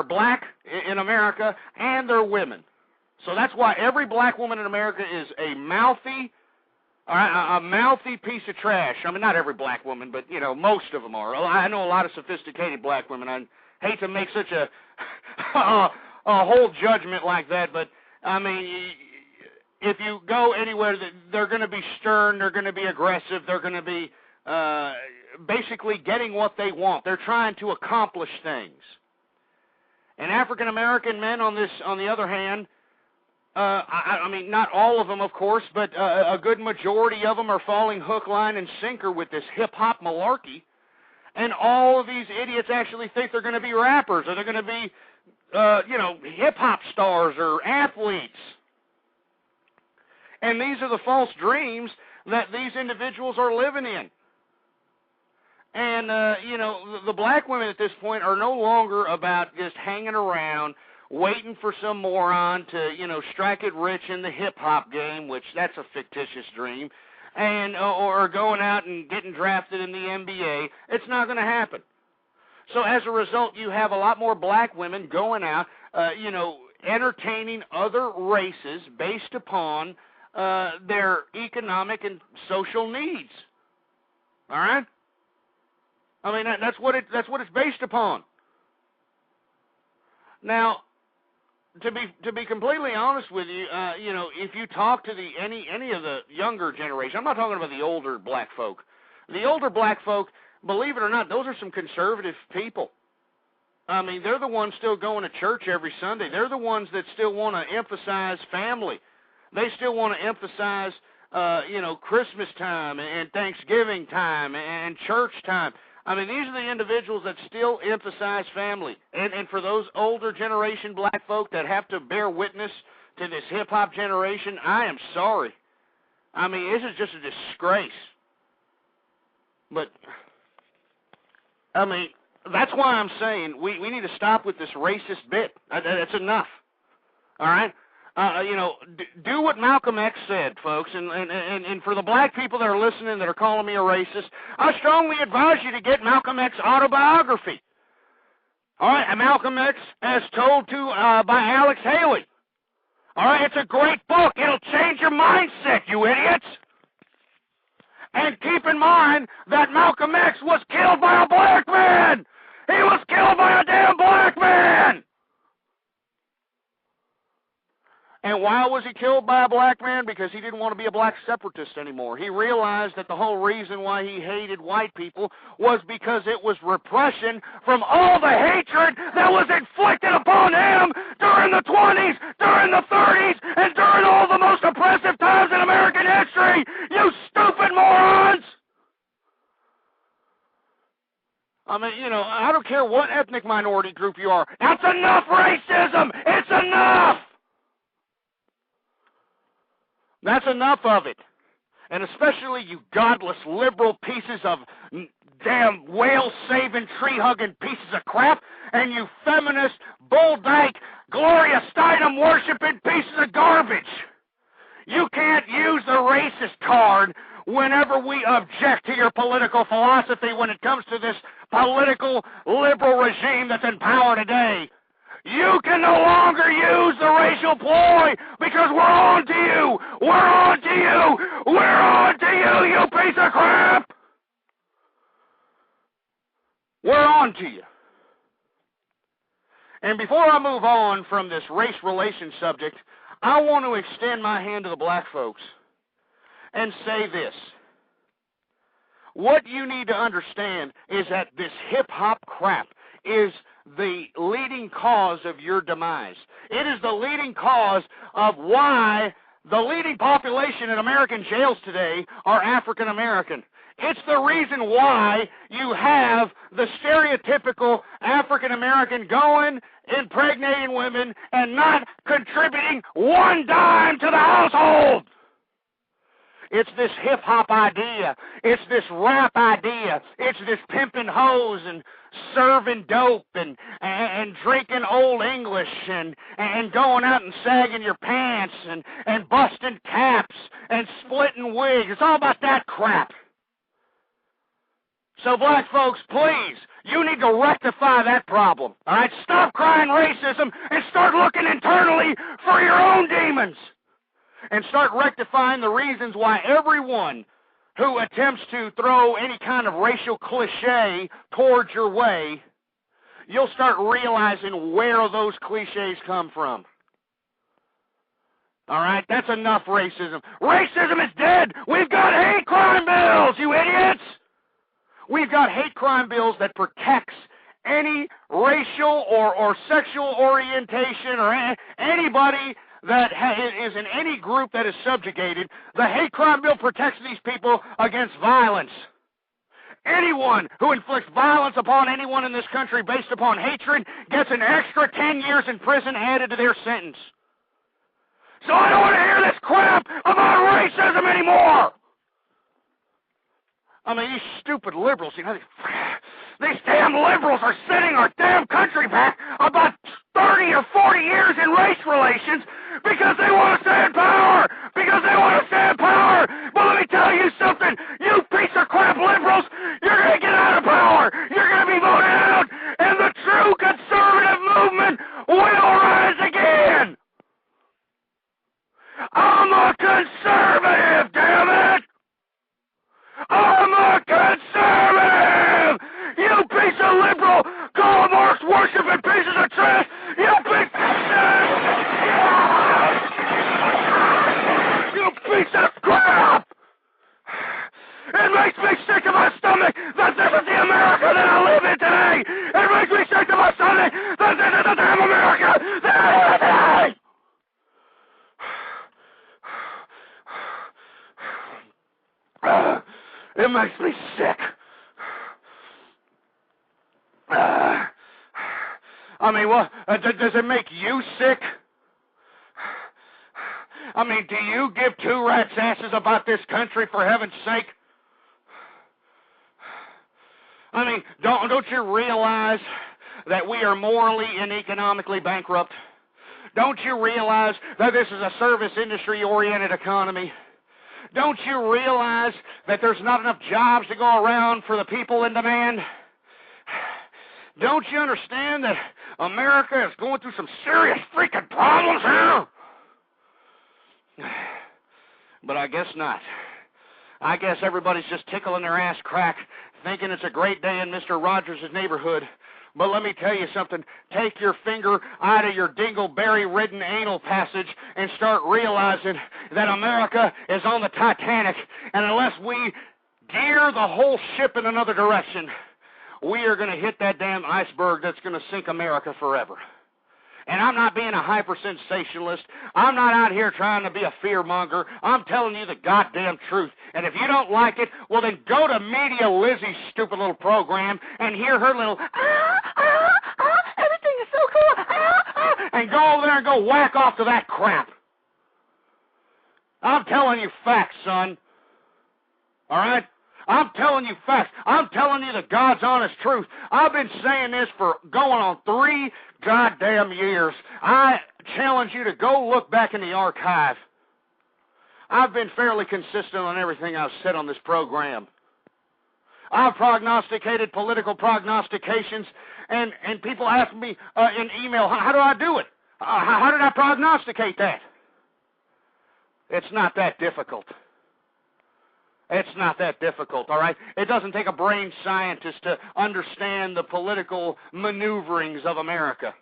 black in America, and they're women. So that's why every black woman in America is a mouthy piece of trash. I mean, not every black woman, but, you know, most of them are. I know a lot of sophisticated black women. I hate to make such a whole judgment like that, but, I mean, if you go anywhere, they're going to be stern, they're going to be aggressive, they're going to be basically getting what they want. They're trying to accomplish things. And African American men, on the other hand, I mean, not all of them, of course, but a good majority of them are falling hook, line, and sinker with this hip-hop malarkey. And all of these idiots actually think they're going to be rappers, or they're going to be, you know, hip-hop stars or athletes. And these are the false dreams that these individuals are living in. And, you know, the black women at this point are no longer about just hanging around, waiting for some moron to, you know, strike it rich in the hip-hop game, which that's a fictitious dream, and or going out and getting drafted in the NBA. It's not going to happen. So as a result, you have a lot more black women going out, you know, entertaining other races based upon their economic and social needs. All right? I mean, that's what it's based upon. Now, to be completely honest with you, you know, if you talk to any of the younger generation, I'm not talking about the older black folk. The older black folk, believe it or not, those are some conservative people. I mean, they're the ones still going to church every Sunday. They're the ones that still want to emphasize family. They still want to emphasize, you know, Christmas time and Thanksgiving time and church time. I mean, these are the individuals that still emphasize family. And for those older generation black folk that have to bear witness to this hip-hop generation, I am sorry. I mean, this is just a disgrace. But, I mean, that's why I'm saying we need to stop with this racist bit. That's enough. All right? You know, do what Malcolm X said, folks, and for the black people that are listening that are calling me a racist, I strongly advise you to get Malcolm X's autobiography. All right, and Malcolm X as told to by Alex Haley. All right, it's a great book. It'll change your mindset, you idiots. And keep in mind that Malcolm X was killed by a black man. He was killed by a damn black man. And why was he killed by a black man? Because he didn't want to be a black separatist anymore. He realized that the whole reason why he hated white people was because it was repression from all the hatred that was inflicted upon him during the 20s, during the 30s, and during all the most oppressive times in American history. You stupid morons! I mean, you know, I don't care what ethnic minority group you are. That's enough racism! It's enough! That's enough of it. And especially you godless liberal pieces of damn whale-saving, tree-hugging pieces of crap, and you feminist, bull-dyke, Gloria Steinem-worshipping pieces of garbage. You can't use the racist card whenever we object to your political philosophy when it comes to this political liberal regime that's in power today. You can no longer use the racial ploy because we're on to you! We're on to you! We're on to you, you piece of crap! We're on to you. And before I move on from this race relations subject, I want to extend my hand to the black folks and say this. What you need to understand is that this hip-hop crap is the leading cause of your demise. It is the leading cause of why the leading population in American jails today are African American. It's the reason why you have the stereotypical African American going, impregnating women, and not contributing one dime to the household. It's this hip-hop idea. It's this rap idea. It's this pimping hoes and serving dope and drinking Old English and going out and sagging your pants and busting caps and splitting wigs. It's all about that crap. So, black folks, please, you need to rectify that problem. All right? Stop crying racism and start looking internally for your own demons. And start rectifying the reasons why everyone who attempts to throw any kind of racial cliche towards your way, you'll start realizing where those cliches come from. All right? That's enough racism. Racism is dead. We've got hate crime bills, you idiots. We've got hate crime bills that protects any racial or sexual orientation or anybody that is in any group that is subjugated. The hate crime bill protects these people against violence. Anyone who inflicts violence upon anyone in this country based upon hatred gets an extra 10 years in prison added to their sentence. So I don't want to hear this crap about racism anymore. I mean, these stupid liberals, you know, these damn liberals are setting our damn country back about 30 or 40 years in race relations because they want to stay in power. Because they want to stay in power. But let me tell you something. You piece of crap liberals, you're going to get out of power. You're going to be voted out. And the true conservative movement will rise again. I'm a conservative, damn it. I'm a conservative! You piece of liberal, Karl Marx worshiping pieces of trash! You piece of shit! You piece of crap! It makes me sick to my stomach that this is the America that I live in today! It makes me sick to my stomach that this is the damn America that I live in today! It makes me sick. I mean, what? Does it make you sick? I mean, do you give two rats' asses about this country, for heaven's sake? I mean, don't you realize that we are morally and economically bankrupt? Don't you realize that this is a service industry-oriented economy? Don't you realize that there's not enough jobs to go around for the people in demand? Don't you understand that America is going through some serious freaking problems here? But I guess not. I guess everybody's just tickling their ass crack, thinking it's a great day in Mr. Rogers' neighborhood. But let me tell you something. Take your finger out of your dingleberry-ridden anal passage and start realizing that America is on the Titanic. And unless we gear the whole ship in another direction, we are going to hit that damn iceberg that's going to sink America forever. And I'm not being a hyper-sensationalist. I'm not out here trying to be a fear-monger. I'm telling you the goddamn truth. And if you don't like it, well, then go to Media Lizzie's stupid little program and hear her little, everything is so cool, and go over there and go whack off to that crap. I'm telling you facts, son. All right? I'm telling you facts. I'm telling you the God's honest truth. I've been saying this for going on 3 goddamn years. I challenge you to go look back in the archive. I've been fairly consistent on everything I've said on this program. I've prognosticated political prognostications, and people ask me in email, how do I do it? How did I prognosticate that? It's not that difficult. It's not that difficult, all right? It doesn't take a brain scientist to understand the political maneuverings of America.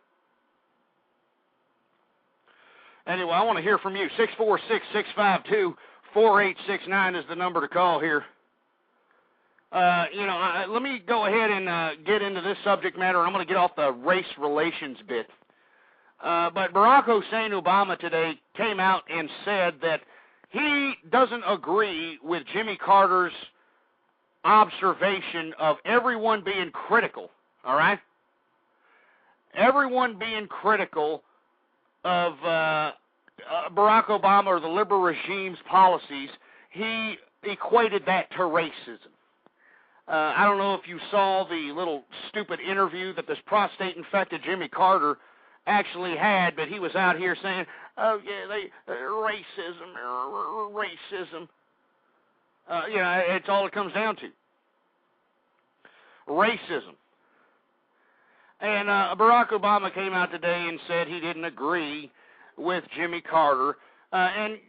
Anyway, I want to hear from you. 646-652-4869 is the number to call here. Let me go ahead and get into this subject matter. I'm going to get off the race relations bit. But Barack Hussein Obama today came out and said that he doesn't agree with Jimmy Carter's observation of everyone being critical, all right? Everyone being critical of Barack Obama or the liberal regime's policies. He equated that to racism. I don't know if you saw the little stupid interview that this prostate-infected Jimmy Carter actually had, but he was out here saying, oh, yeah, racism. It's all it comes down to. Racism. And Barack Obama came out today and said he didn't agree with Jimmy Carter. And,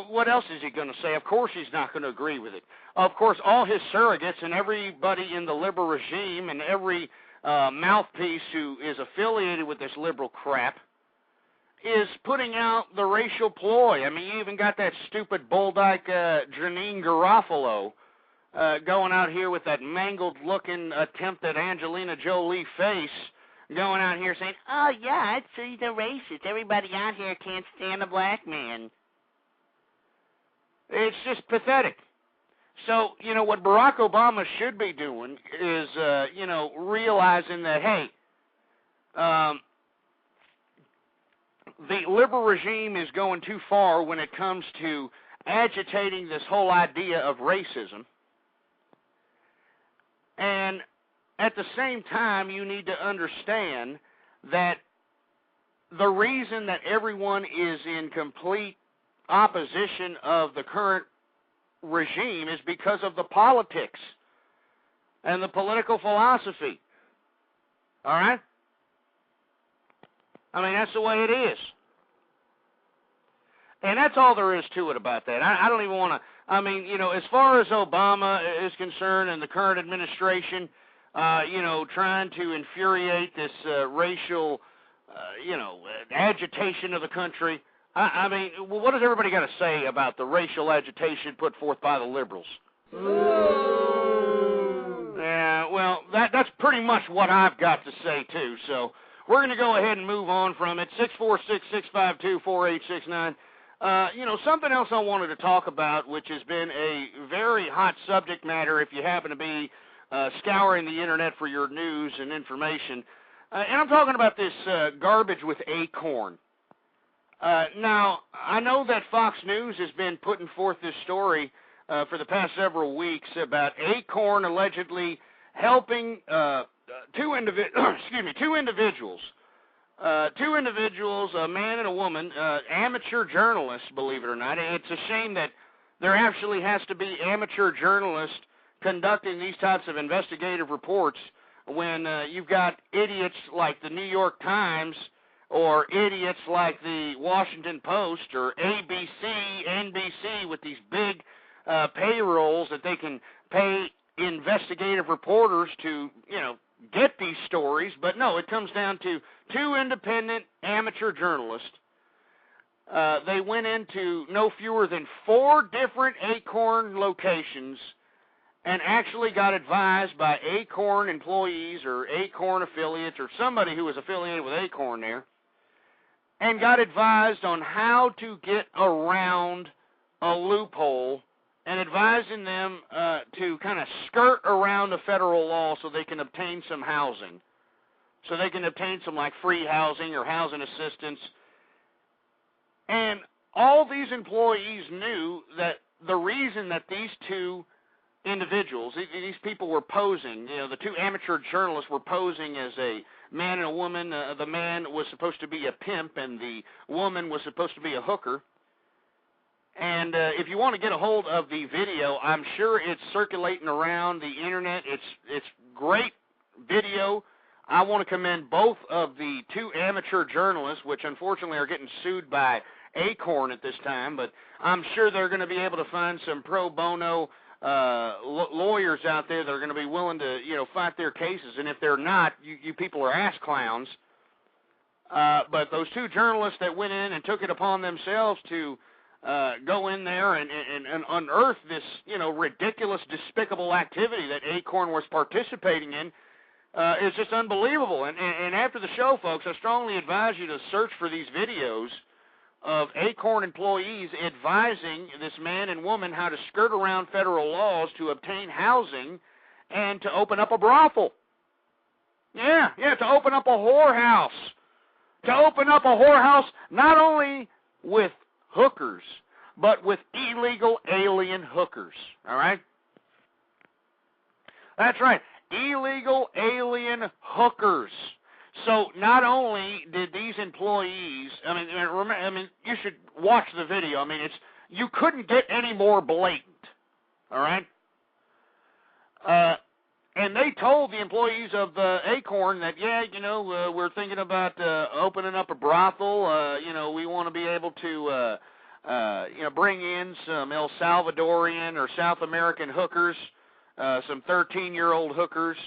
what else is he going to say? Of course he's not going to agree with it. Of course, all his surrogates and everybody in the liberal regime and every mouthpiece who is affiliated with this liberal crap is putting out the racial ploy. I mean, you even got that stupid bulldyke Janine Garofalo going out here with that mangled-looking attempt at Angelina Jolie face, going out here saying, oh, yeah, I'd say they're racist. Everybody out here can't stand a black man. It's just pathetic. So, what Barack Obama should be doing is, realizing that, hey, the liberal regime is going too far when it comes to agitating this whole idea of racism. And at the same time, you need to understand that the reason that everyone is in complete opposition of the current regime is because of the politics and the political philosophy. All right? I mean, that's the way it is. And that's all there is to it about that. I don't even want to, as far as Obama is concerned and the current administration, trying to infuriate this racial, agitation of the country. What does everybody got to say about the racial agitation put forth by the liberals? Yeah, well, that's pretty much what I've got to say, too. So we're going to go ahead and move on from it. 646-652-4869. Something else I wanted to talk about, which has been a very hot subject matter if you happen to be scouring the Internet for your news and information. And I'm talking about this garbage with Acorn. Now, I know that Fox News has been putting forth this story for the past several weeks about Acorn allegedly helping two individuals, a man and a woman, amateur journalists, believe it or not. It's a shame that there actually has to be amateur journalists conducting these types of investigative reports when you've got idiots like the New York Times or idiots like the Washington Post or ABC, NBC with these big payrolls that they can pay investigative reporters to, get these stories. But no, it comes down to two independent amateur journalists. They went into no fewer than 4 different Acorn locations and actually got advised by Acorn employees or Acorn affiliates or somebody who was affiliated with Acorn there, and got advised on how to get around a loophole and advising them to kind of skirt around the federal law so they can obtain some housing, so they can obtain some like free housing or housing assistance. And all these employees knew that the reason that these two individuals, these people were posing, the two amateur journalists were posing as a man and a woman. The man was supposed to be a pimp and the woman was supposed to be a hooker. And if you want to get a hold of the video, I'm sure it's circulating around the Internet. It's great video. I want to commend both of the two amateur journalists, which unfortunately are getting sued by Acorn at this time, but I'm sure they're going to be able to find some pro bono lawyers out there that are going to be willing to, fight their cases. And if they're not, you people are ass clowns. But those two journalists that went in and took it upon themselves to go in there and unearth this, ridiculous, despicable activity that Acorn was participating in is just unbelievable. And after the show, folks, I strongly advise you to search for these videos of Acorn employees advising this man and woman how to skirt around federal laws to obtain housing and to open up a brothel. Yeah, to open up a whorehouse. To open up a whorehouse not only with hookers, but with illegal alien hookers. All right? That's right. Illegal alien hookers. So not only did these employees, you should watch the video. You couldn't get any more blatant. All right? And they told the employees of Acorn that, we're thinking about opening up a brothel. We want to be able to, bring in some El Salvadorian or South American hookers, some 13-year-old hookers,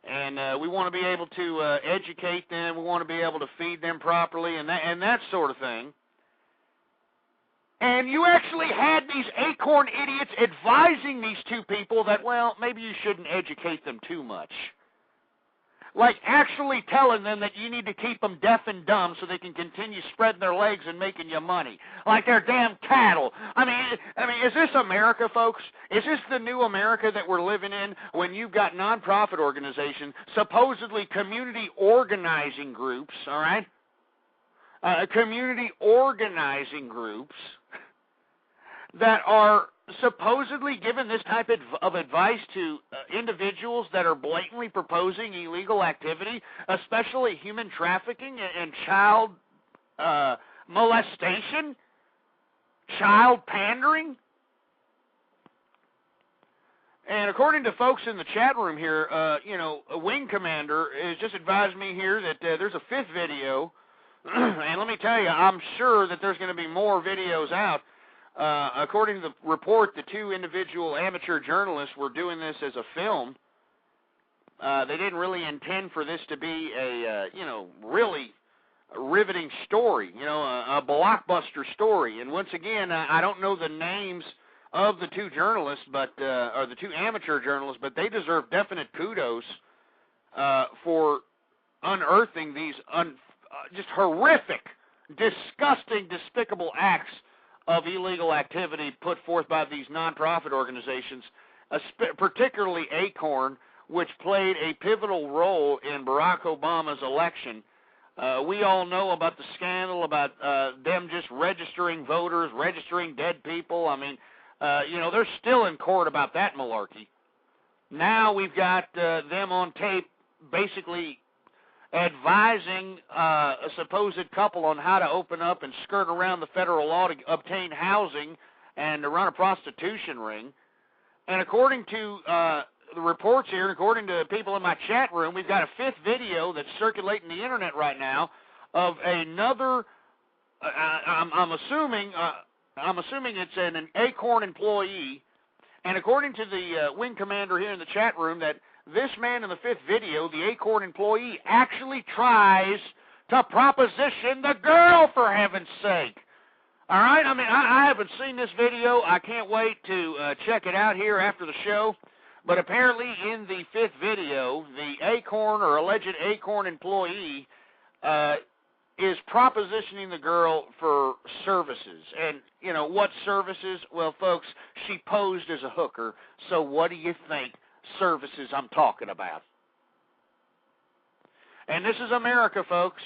and we want to be able to educate them. We want to be able to feed them properly and that sort of thing. And you actually had these Acorn idiots advising these two people that, well, maybe you shouldn't educate them too much. Like actually telling them that you need to keep them deaf and dumb so they can continue spreading their legs and making you money. Like they're damn cattle. Is this America, folks? Is this the new America that we're living in when you've got nonprofit organizations, supposedly community organizing groups, all right? Community organizing groups that are supposedly given this type of advice to individuals that are blatantly proposing illegal activity, especially human trafficking and child molestation, child pandering. And according to folks in the chat room here, a wing commander has just advised me here that there's a fifth video. And let me tell you, I'm sure that there's going to be more videos out. According to the report, the two individual amateur journalists were doing this as a film. They didn't really intend for this to be a, really riveting story, a blockbuster story. And once again, I don't know the names of the two journalists, or the two amateur journalists, but they deserve definite kudos for unearthing these just horrific, disgusting, despicable acts of illegal activity put forth by these nonprofit organizations, particularly Acorn, which played a pivotal role in Barack Obama's election. We all know about the scandal about them just registering voters, registering dead people. They're still in court about that malarkey. Now we've got them on tape basically advising a supposed couple on how to open up and skirt around the federal law to obtain housing and to run a prostitution ring. And according to the reports here, and according to people in my chat room, we've got a fifth video that's circulating the internet right now of another. I'm assuming it's an Acorn employee, and according to the wing commander here in the chat room, that this man in the fifth video, the Acorn employee, actually tries to proposition the girl, for heaven's sake. All right? I haven't seen this video. I can't wait to check it out here after the show. But apparently in the fifth video, the Acorn or alleged Acorn employee is propositioning the girl for services. And, what services? Well, folks, she posed as a hooker. So what do you think services I'm talking about? And this is America, folks.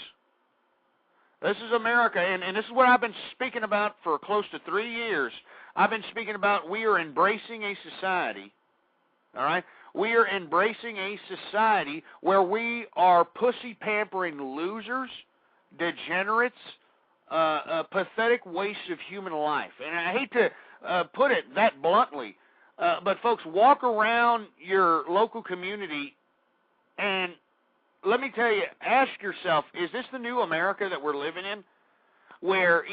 This is America, and this is what I've been speaking about for close to 3 years. I've been speaking about we are embracing a society, all right? We are embracing a society where we are pussy-pampering losers, degenerates, pathetic waste of human life. And I hate to put it that bluntly, but folks, walk around your local community and let me tell you, ask yourself, is this the new America that we're living in? Where,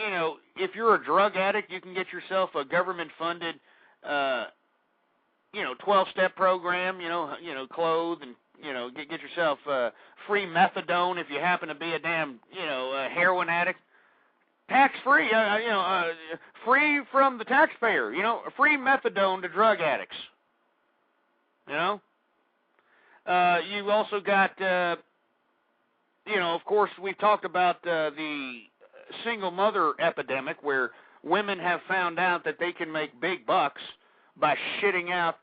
if you're a drug addict, you can get yourself a government-funded, 12-step program, clothe and, get yourself free methadone if you happen to be a damn, heroin addict, tax-free, free from the taxpayer, free methadone to drug addicts. You've also got, of course, we've talked about the single mother epidemic where women have found out that they can make big bucks by shitting out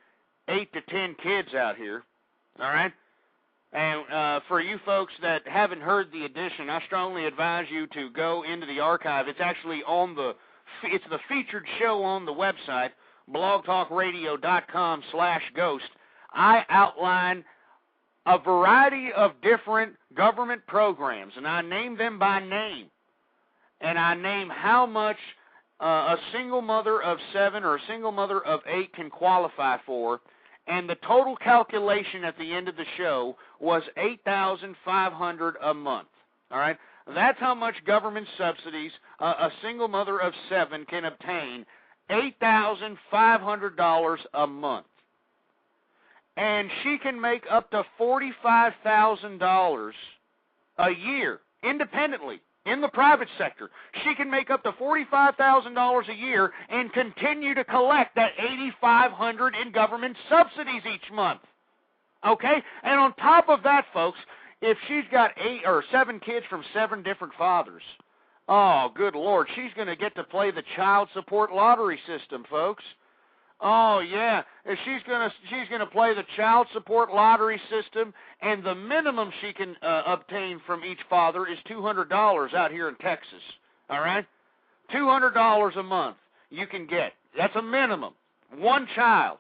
8 to 10 kids out here, all right? And for you folks that haven't heard the edition, I strongly advise you to go into the archive. It's actually it's the featured show on the website, blogtalkradio.com/ghost. I outline a variety of different government programs, and I name them by name. And I name how much a single mother of 7 or a single mother of 8 can qualify for. And the total calculation at the end of the show was $8,500 a month. All right? That's how much government subsidies a single mother of 7 can obtain, $8,500 a month. And she can make up to $45,000 a year independently in the private sector. She can make up to $45,000 a year and continue to collect that $8,500 in government subsidies each month. Okay? And on top of that, folks, if she's got 8 or 7 kids from 7 different fathers, oh, good Lord, she's going to get to play the child support lottery system, folks. Oh, yeah, she's gonna play the child support lottery system, and the minimum she can obtain from each father is $200 out here in Texas, all right? $200 a month you can get. That's a minimum. One child.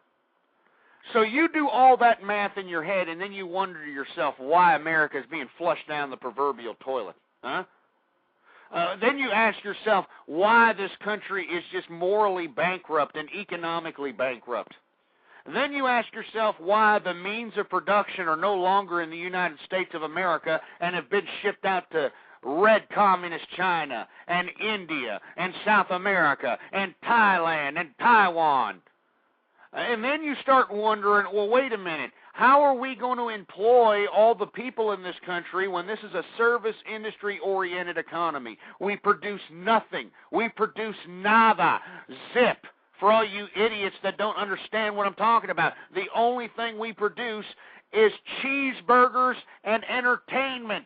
So you do all that math in your head, and then you wonder to yourself why America is being flushed down the proverbial toilet, huh? Then you ask yourself why this country is just morally bankrupt and economically bankrupt. Then you ask yourself why the means of production are no longer in the United States of America and have been shipped out to red communist China and India and South America and Thailand and Taiwan. And then you start wondering, well, wait a minute, how are we going to employ all the people in this country when this is a service industry-oriented economy? We produce nothing. We produce nada. Zip. For all you idiots that don't understand what I'm talking about, the only thing we produce is cheeseburgers and entertainment.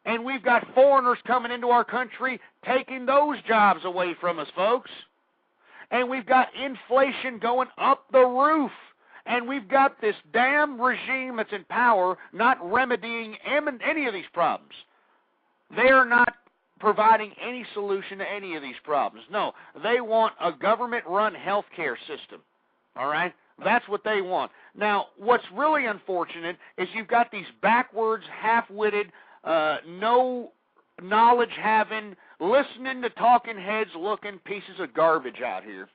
And we've got foreigners coming into our country taking those jobs away from us, folks. And we've got inflation going up the roof. And we've got this damn regime that's in power not remedying any of these problems. They're not providing any solution to any of these problems. No, they want a government-run health care system. All right? That's what they want. Now, what's really unfortunate is you've got these backwards, half-witted, no knowledge-having, listening to talking heads-looking pieces of garbage out here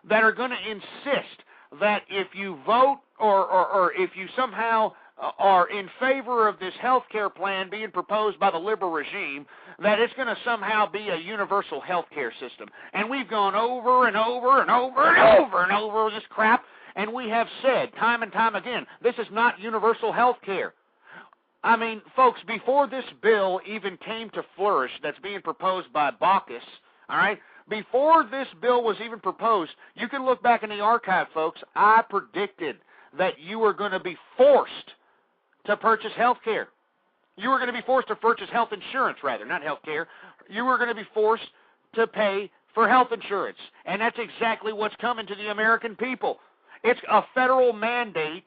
that are going to insist that if you vote or if you somehow are in favor of this health care plan being proposed by the liberal regime, that it's going to somehow be a universal health care system. And we've gone over and over and over and over and over this crap, and we have said time and time again, this is not universal health care. I mean, folks, before this bill even came to flourish that's being proposed by Baucus, all right, before this bill was even proposed, you can look back in the archive, folks, I predicted that you were going to be forced to purchase health care. You were going to be forced to purchase health insurance, rather, not health care. You were going to be forced to pay for health insurance. And that's exactly what's coming to the American people. It's a federal mandate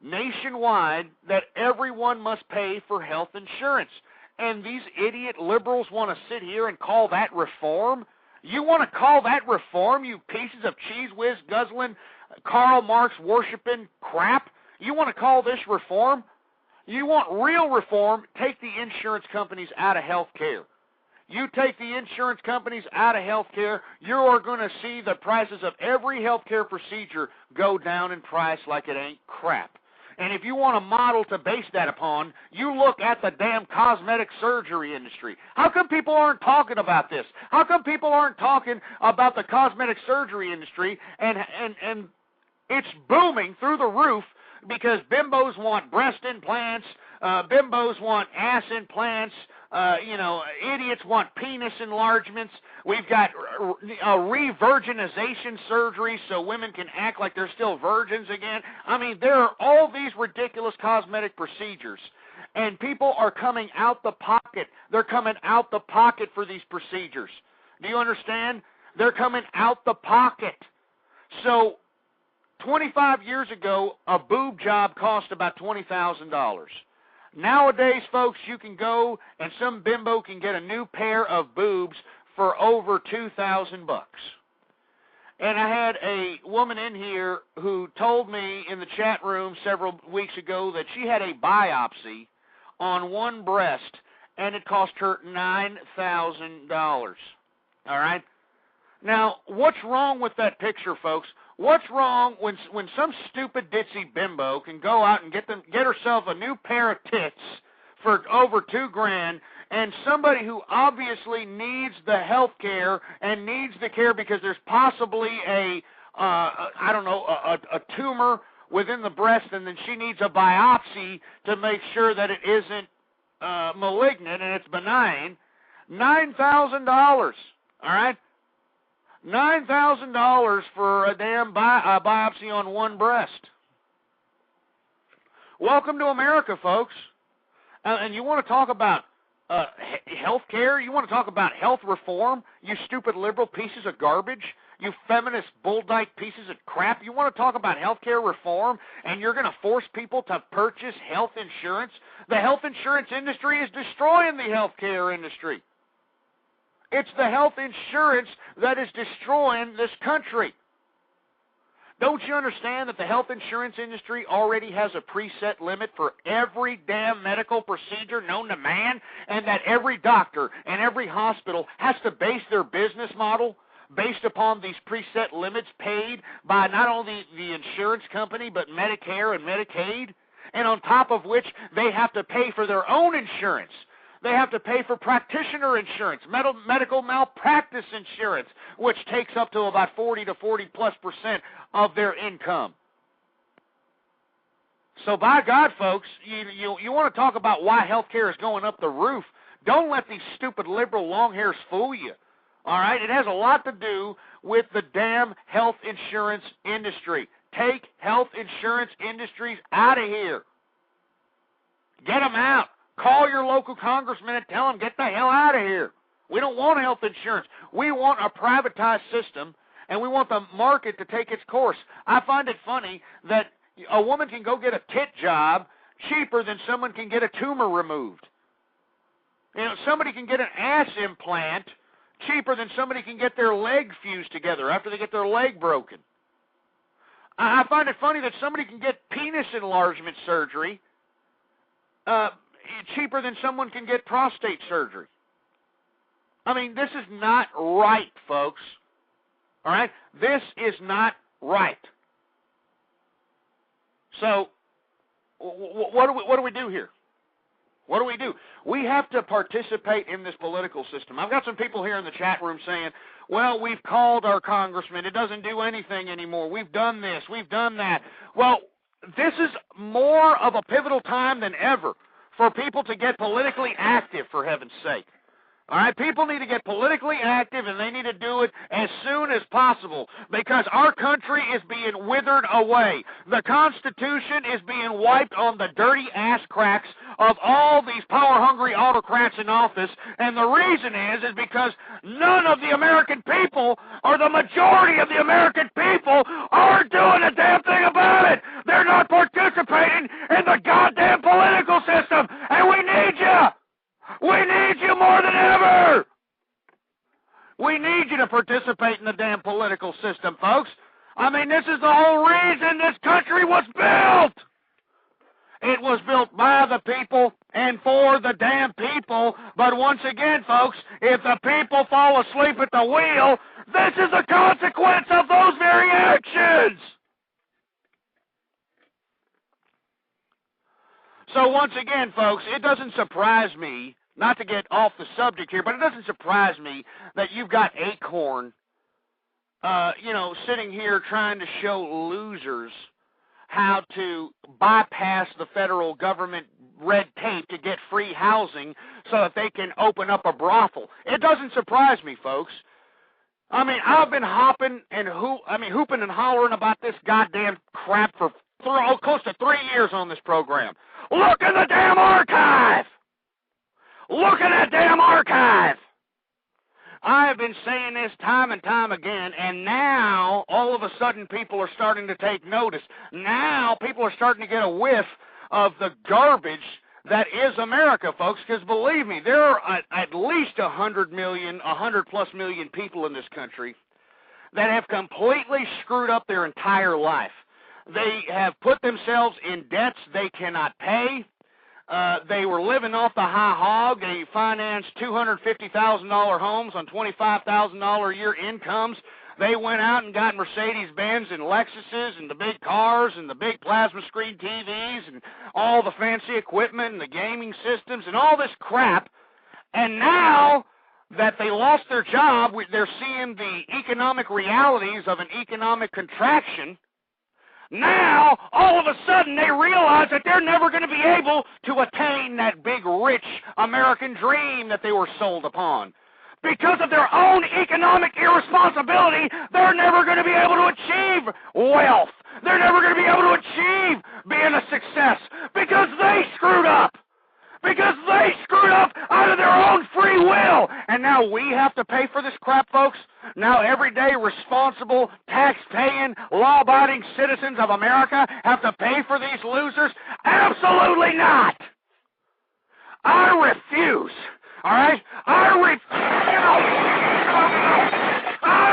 nationwide that everyone must pay for health insurance. And these idiot liberals want to sit here and call that reform? You want to call that reform, you pieces of cheese whiz guzzling, Karl Marx worshiping crap? You want to call this reform? You want real reform? Take the insurance companies out of health care. You take the insurance companies out of health care, you are going to see the prices of every health care procedure go down in price like it ain't crap. And if you want a model to base that upon, you look at the damn cosmetic surgery industry. How come people aren't talking about this? How come people aren't talking about the cosmetic surgery industry and it's booming through the roof? because bimbos want breast implants, bimbos want ass implants, idiots want penis enlargements. We've got re-virginization surgery so women can act like they're still virgins again. I mean, there are all these ridiculous cosmetic procedures, and people are coming out the pocket. They're coming out the pocket for these procedures. Do you understand? They're coming out the pocket. So 25 years ago, a boob job cost about $20,000. Nowadays, folks, you can go and some bimbo can get a new pair of boobs for over $2,000. And I had a woman in here who told me in the chat room several weeks ago that she had a biopsy on one breast, and it cost her $9,000. All right? Now, what's wrong with that picture, folks? What's wrong when some stupid ditzy bimbo can go out and get herself a new pair of tits for over $2,000, and somebody who obviously needs the health care and needs the care because there's possibly a tumor within the breast, and then she needs a biopsy to make sure that it isn't malignant and it's benign, $9,000, all right? $9,000 for a damn biopsy on one breast. Welcome to America, folks. And you want to talk about health care? You want to talk about health reform? You stupid liberal pieces of garbage? You feminist bull-dyke pieces of crap? You want to talk about health care reform, and you're going to force people to purchase health insurance? The health insurance industry is destroying the health care industry. It's the health insurance that is destroying this country. Don't you understand that the health insurance industry already has a preset limit for every damn medical procedure known to man, and that every doctor and every hospital has to base their business model based upon these preset limits paid by not only the insurance company but Medicare and Medicaid, and on top of which they have to pay for their own insurance. They have to pay for practitioner insurance, medical malpractice insurance, which takes up to about 40 to 40+% of their income. So by God, folks, you want to talk about why health care is going up the roof. Don't let these stupid liberal long hairs fool you. All right? It has a lot to do with the damn health insurance industry. Take health insurance industries out of here. Get them out. Call your local congressman and tell them, get the hell out of here. We don't want health insurance. We want a privatized system, and we want the market to take its course. I find it funny that a woman can go get a tit job cheaper than someone can get a tumor removed. Somebody can get an ass implant cheaper than somebody can get their leg fused together after they get their leg broken. I find it funny that somebody can get penis enlargement surgery cheaper than someone can get prostate surgery. I mean, this is not right, folks. All right? This is not right. So, what do we do here? What do we do? We have to participate in this political system. I've got some people here in the chat room saying, well, we've called our congressman. It doesn't do anything anymore. We've done this. We've done that. Well, this is more of a pivotal time than ever for people to get politically active, for heaven's sake. All right, people need to get politically active, and they need to do it as soon as possible because our country is being withered away. The Constitution is being wiped on the dirty ass cracks of all these power-hungry autocrats in office, and the reason is because none of the American people, or the majority of the American people, are doing a damn thing about it. They're not participating in the goddamn political system, and we need you. We need you more than ever. We need you to participate in the damn political system, folks. I mean, this is the whole reason this country was built. It was built by the people and for the damn people. But once again, folks, if the people fall asleep at the wheel, this is a consequence of those very actions. So once again, folks, it doesn't surprise me, not to get off the subject here, but it doesn't surprise me that you've got Acorn, sitting here trying to show losers how to bypass the federal government red tape to get free housing so that they can open up a brothel. It doesn't surprise me, folks. I mean, I've been hooping and hollering about this goddamn crap for close to 3 years on this program. Look in the damn archive! Look in that damn archive! I have been saying this time and time again, and now, all of a sudden, people are starting to take notice. Now, people are starting to get a whiff of the garbage that is America, folks, because believe me, there are at least 100 plus million people in this country that have completely screwed up their entire life. They have put themselves in debts they cannot pay. They were living off the high hog. They financed $250,000 homes on $25,000 a year incomes. They went out and got Mercedes-Benz and Lexuses and the big cars and the big plasma screen TVs and all the fancy equipment and the gaming systems and all this crap. And now that they lost their job, they're seeing the economic realities of an economic contraction. Now, all of a sudden, they realize that they're never going to be able to attain that big, rich American dream that they were sold upon. Because of their own economic irresponsibility, they're never going to be able to achieve wealth. They're never going to be able to achieve being a success because they screwed up. Because they screwed up out of their own free will. And now we have to pay for this crap, folks? Now everyday responsible, tax-paying, law-abiding citizens of America have to pay for these losers? Absolutely not! I refuse. All right? I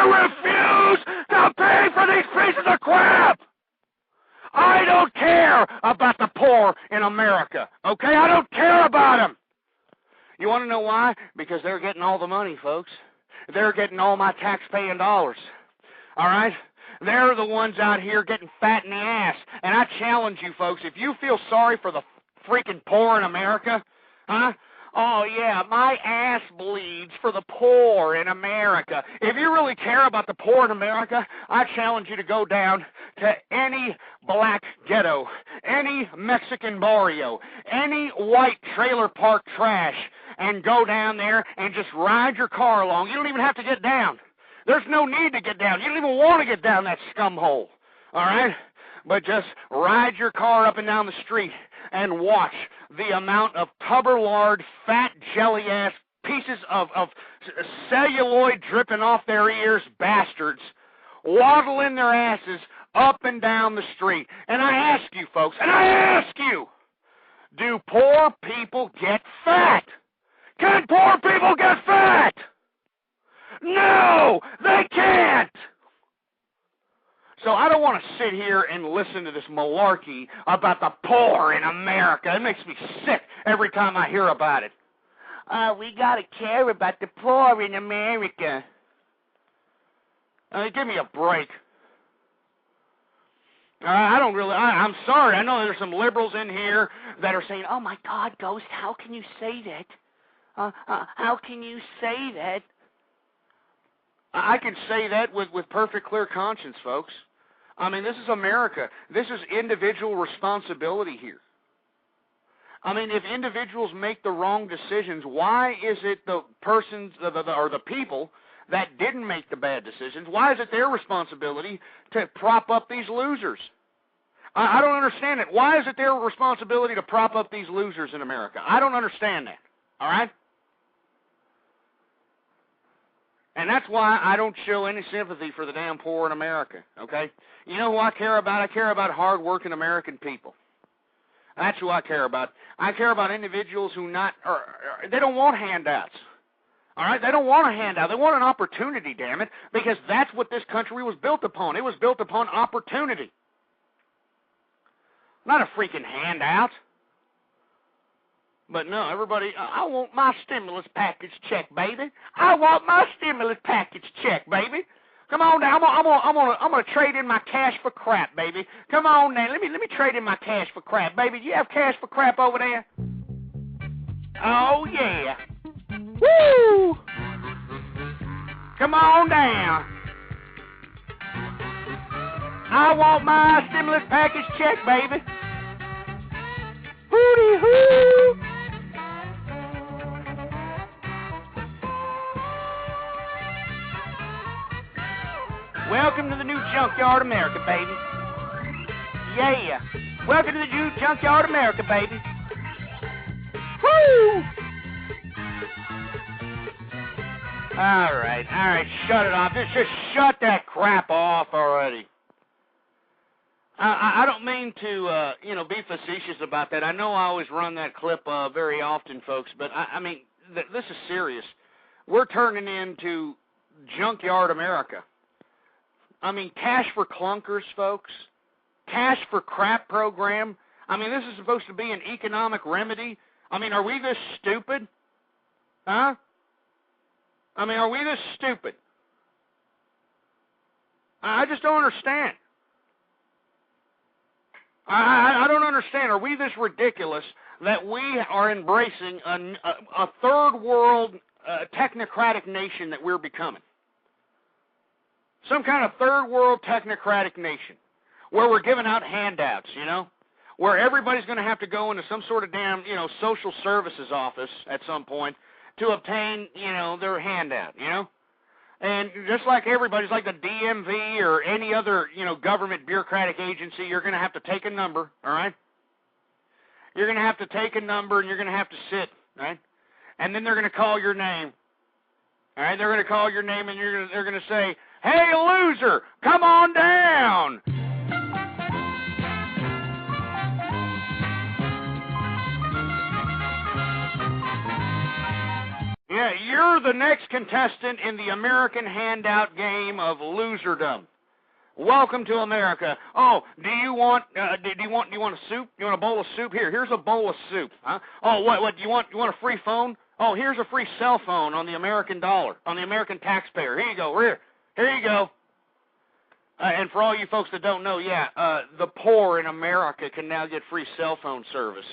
refuse to pay for these pieces of crap! I don't care about the poor in America, okay? I don't care about them. You want to know why? Because they're getting all the money, folks. They're getting all my tax-paying dollars, all right? They're the ones out here getting fat in the ass. And I challenge you, folks, if you feel sorry for the freaking poor in America, huh? Oh, yeah, my ass bleeds for the poor in America. If you really care about the poor in America, I challenge you to go down to any black ghetto, any Mexican barrio, any white trailer park trash, and go down there and just ride your car along. You don't even have to get down. There's no need to get down. You don't even want to get down that scum hole, all right? But just ride your car up and down the street and watch the amount of tubber-lard, fat, jelly-ass pieces of celluloid dripping off their ears bastards waddling their asses up and down the street. And I ask you, folks, do poor people get fat? Can poor people get fat? No, they can't. So I don't want to sit here and listen to this malarkey about the poor in America. It makes me sick every time I hear about it. We got to care about the poor in America. Give me a break. I'm sorry. I know there's some liberals in here that are saying, oh, my God, Ghost, how can you say that? How can you say that? I can say that with perfect clear conscience, folks. I mean, this is America. This is individual responsibility here. I mean, if individuals make the wrong decisions, why is it the persons or the people that didn't make the bad decisions, why is it their responsibility to prop up these losers? I don't understand it. Why is it their responsibility to prop up these losers in America? I don't understand that. All right? And that's why I don't show any sympathy for the damn poor in America, okay? You know who I care about? I care about hard-working American people. That's who I care about. I care about individuals who they don't want handouts, all right? They don't want a handout. They want an opportunity, damn it, because that's what this country was built upon. It was built upon opportunity, not a freaking handout. But no, everybody, I want my stimulus package check, baby. I want my stimulus package check, baby. Come on now, I'm gonna trade in my cash for crap, baby. Come on now, let me trade in my cash for crap, baby. Do you have cash for crap over there? Oh yeah. Woo! Come on down. I want my stimulus package check, baby. Hooty-hoo. Welcome to the new Junkyard America, baby. Yeah. Welcome to the new Junkyard America, baby. Woo! All right, shut it off. Just shut that crap off already. I don't mean to, be facetious about that. I know I always run that clip very often, folks, but I mean, this is serious. We're turning into Junkyard America. I mean, cash for clunkers, folks. Cash for crap program. I mean, this is supposed to be an economic remedy. I mean, are we this stupid? Huh? I mean, are we this stupid? I just don't understand. I don't understand. Are we this ridiculous that we are embracing a third world technocratic nation that we're becoming? Some kind of third world technocratic nation where we're giving out handouts, where everybody's going to have to go into some sort of damn, social services office at some point to obtain, their handout, And just like everybody's like the DMV or any other, government bureaucratic agency, you're going to have to take a number, all right? You're going to have to take a number and you're going to have to sit, right? And then they're going to call your name, all right? They're going to call your name and they're going to say, "Hey, loser, come on down." Yeah, you're the next contestant in the American handout game of loserdom. Welcome to America. Oh, do you want a soup? You want a bowl of soup? Here's a bowl of soup. Huh? Oh, what? You want a free phone? Oh, here's a free cell phone on the American dollar, on the American taxpayer. Here you go. Here you go. And for all you folks that don't know, the poor in America can now get free cell phone service.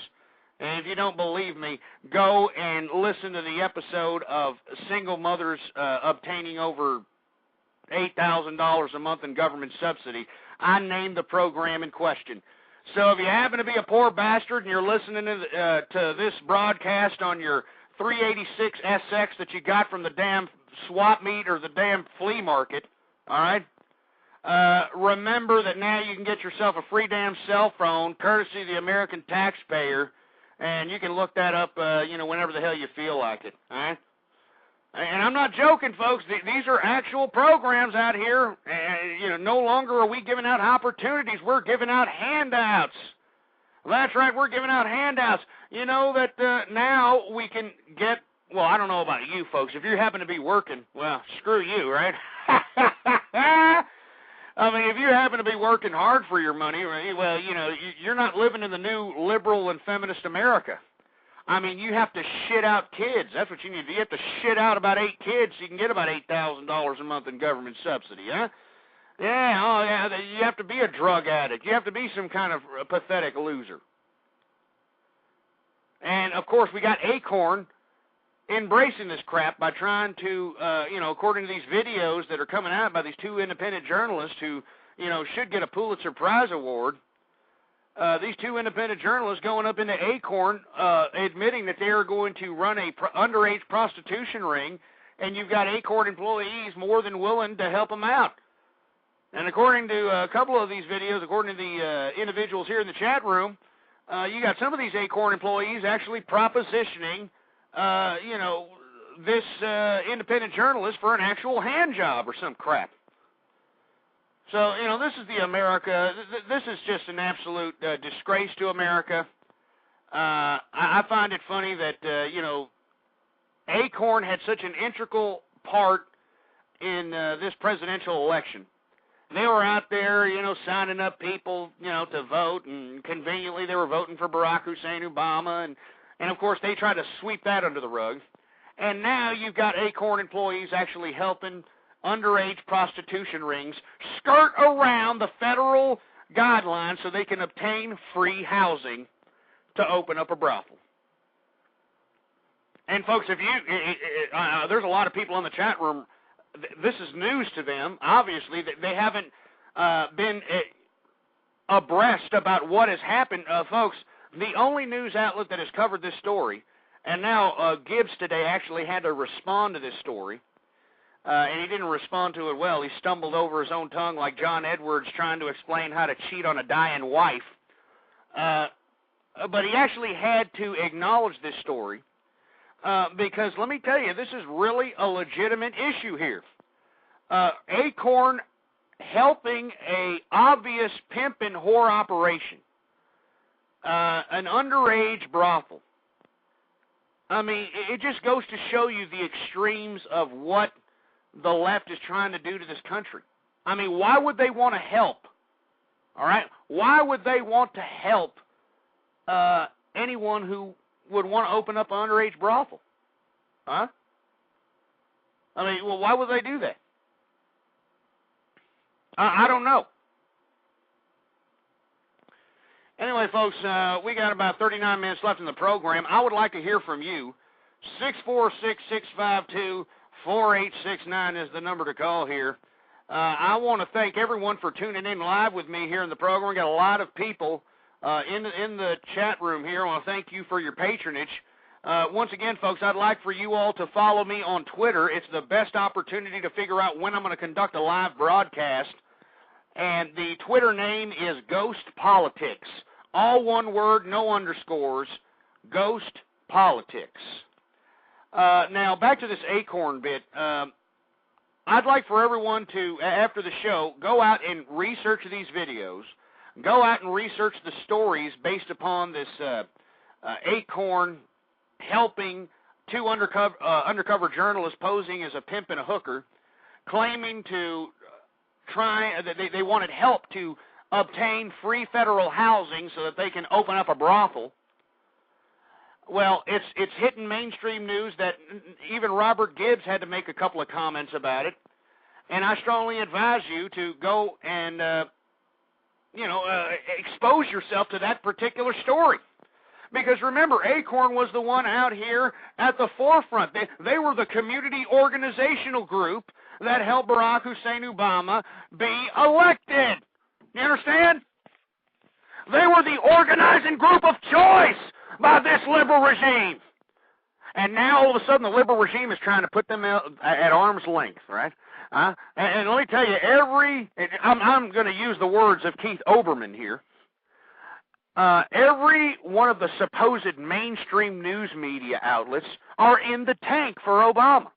And if you don't believe me, go and listen to the episode of single mothers obtaining over $8,000 a month in government subsidy. I named the program in question. So if you happen to be a poor bastard and you're listening to this broadcast on your 386 SX that you got from the damn swap meet or the damn flea market, all right? Remember that now you can get yourself a free damn cell phone, courtesy of the American taxpayer, and you can look that up, whenever the hell you feel like it, all right? And I'm not joking, folks. These are actual programs out here. No longer are we giving out opportunities. We're giving out handouts. That's right, we're giving out handouts. You know that now we can get, well, I don't know about you folks. If you happen to be working, well, screw you, right? I mean, if you happen to be working hard for your money, well, you're not living in the new liberal and feminist America. I mean, you have to shit out kids. That's what you need to do. You have to shit out about 8 kids so you can get about $8,000 a month in government subsidy, huh? Yeah, oh yeah, you have to be a drug addict. You have to be some kind of pathetic loser. And, of course, we got Acorn embracing this crap by trying to, according to these videos that are coming out by these 2 independent journalists who, should get a Pulitzer Prize award. These 2 independent journalists going up into Acorn, admitting that they are going to run a underage prostitution ring, and you've got Acorn employees more than willing to help them out. And according to a couple of these videos, according to the individuals here in the chat room, you got some of these Acorn employees actually propositioning, this independent journalist for an actual hand job or some crap. So, this is the America. This is just an absolute disgrace to America. I find it funny that, Acorn had such an integral part in this presidential election. They were out there, signing up people, to vote, and conveniently they were voting for Barack Hussein Obama, and of course they tried to sweep that under the rug. And now you've got Acorn employees actually helping underage prostitution rings skirt around the federal guidelines so they can obtain free housing to open up a brothel. And folks, if there's a lot of people in the chat room, this is news to them. Obviously, they haven't been abreast about what has happened. Folks, the only news outlet that has covered this story, and now Gibbs today actually had to respond to this story, and he didn't respond to it well. He stumbled over his own tongue like John Edwards trying to explain how to cheat on a dying wife. But he actually had to acknowledge this story because, let me tell you, this is really a legitimate issue here. Acorn helping a obvious pimp and whore operation, an underage brothel. I mean, it just goes to show you the extremes of what the left is trying to do to this country. I mean, why would they want to help? All right? Why would they want to help anyone who would want to open up an underage brothel? Huh? I mean, well, why would they do that? I don't know. Anyway, folks, we got about 39 minutes left in the program. I would like to hear from you. 646-652-4869 is the number to call here. I want to thank everyone for tuning in live with me here in the program. We got a lot of people in the chat room here. I want to thank you for your patronage. Once again, folks, I'd like for you all to follow me on Twitter. It's the best opportunity to figure out when I'm going to conduct a live broadcast. And the Twitter name is Ghost Politics. All one word, no underscores, Ghost Politics. Now, back to this Acorn bit. I'd like for everyone to, after the show, go out and research these videos. Go out and research the stories based upon this Acorn helping two undercover journalists posing as a pimp and a hooker, claiming to they wanted help to obtain free federal housing so that they can open up a brothel. Well, it's hitting mainstream news that even Robert Gibbs had to make a couple of comments about it, and I strongly advise you to go and expose yourself to that particular story. Because remember, Acorn was the one out here at the forefront. They were the community organizational group that helped Barack Hussein Obama be elected. You understand? They were the organizing group of choice by this liberal regime. And now all of a sudden the liberal regime is trying to put them at arm's length, right? And let me tell you, I'm going to use the words of Keith Olbermann here. Every one of the supposed mainstream news media outlets are in the tank for Obama.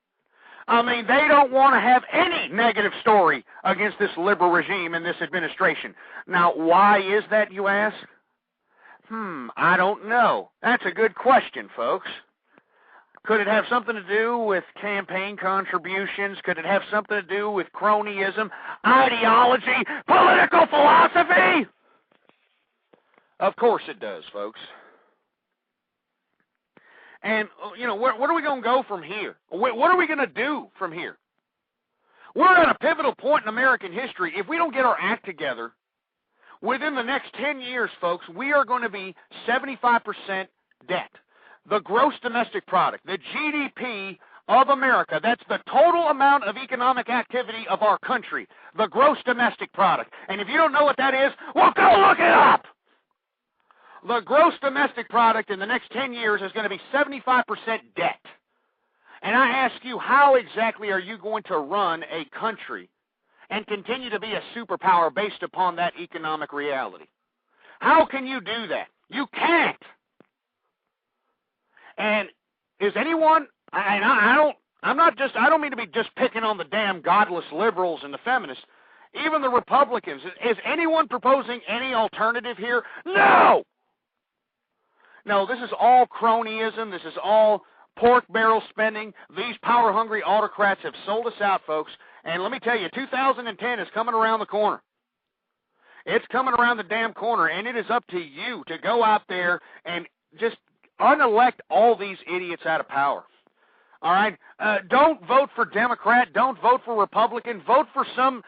I mean, they don't want to have any negative story against this liberal regime and this administration. Now, why is that, you ask? I don't know. That's a good question, folks. Could it have something to do with campaign contributions? Could it have something to do with cronyism, ideology, political philosophy? Of course it does, folks. And, where are we going to go from here? What are we going to do from here? We're at a pivotal point in American history. If we don't get our act together, within the next 10 years, folks, we are going to be 75% debt. The gross domestic product, the GDP of America, that's the total amount of economic activity of our country, the gross domestic product. And if you don't know what that is, well, go look it up! The gross domestic product in the next 10 years is going to be 75% debt. And I ask you, how exactly are you going to run a country and continue to be a superpower based upon that economic reality? How can you do that? You can't. And is anyone, I don't mean to be just picking on the damn godless liberals and the feminists, even the Republicans. Is anyone proposing any alternative here? No! No, this is all cronyism. This is all pork barrel spending. These power-hungry autocrats have sold us out, folks. And let me tell you, 2010 is coming around the corner. It's coming around the damn corner, and it is up to you to go out there and just unelect all these idiots out of power. All right? Don't vote for Democrat. Don't vote for Republican. Vote for some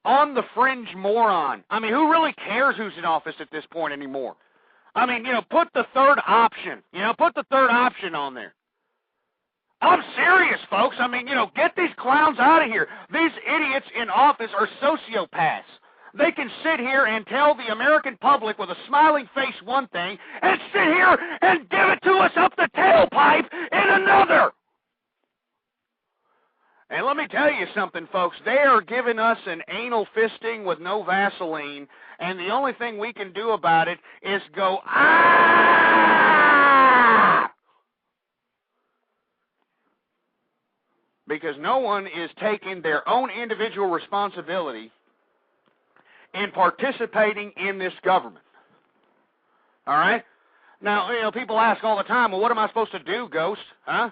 on-the-fringe moron. I mean, who really cares who's in office at this point anymore? I mean, put the third option. Put the third option on there. I'm serious, folks. I mean, get these clowns out of here. These idiots in office are sociopaths. They can sit here and tell the American public with a smiling face one thing, and sit here and give it to us up the tailpipe in another. And let me tell you something, folks. They are giving us an anal fisting with no Vaseline, and the only thing we can do about it is go, ah! Because no one is taking their own individual responsibility in participating in this government. All right? Now, people ask all the time, well, what am I supposed to do, Ghost? Huh?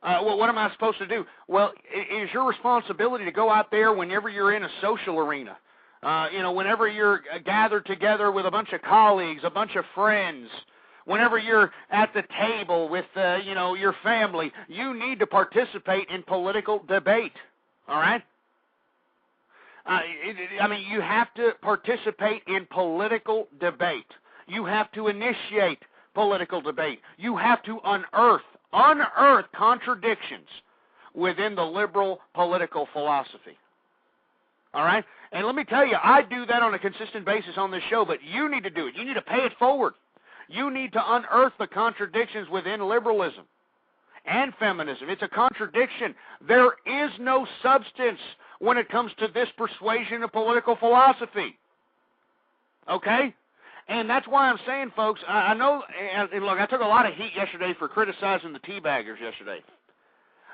Well, what am I supposed to do? Well, it is your responsibility to go out there whenever you're in a social arena. Whenever you're gathered together with a bunch of colleagues, a bunch of friends, whenever you're at the table with, your family, you need to participate in political debate. All right? You have to participate in political debate. You have to initiate political debate. You have to unearth contradictions within the liberal political philosophy. All right? And let me tell you, I do that on a consistent basis on this show, but you need to do it. You need to pay it forward. You need to unearth the contradictions within liberalism and feminism. It's a contradiction. There is no substance when it comes to this persuasion of political philosophy. Okay? And that's why I'm saying, folks, I know, and look, I took a lot of heat yesterday for criticizing the teabaggers yesterday.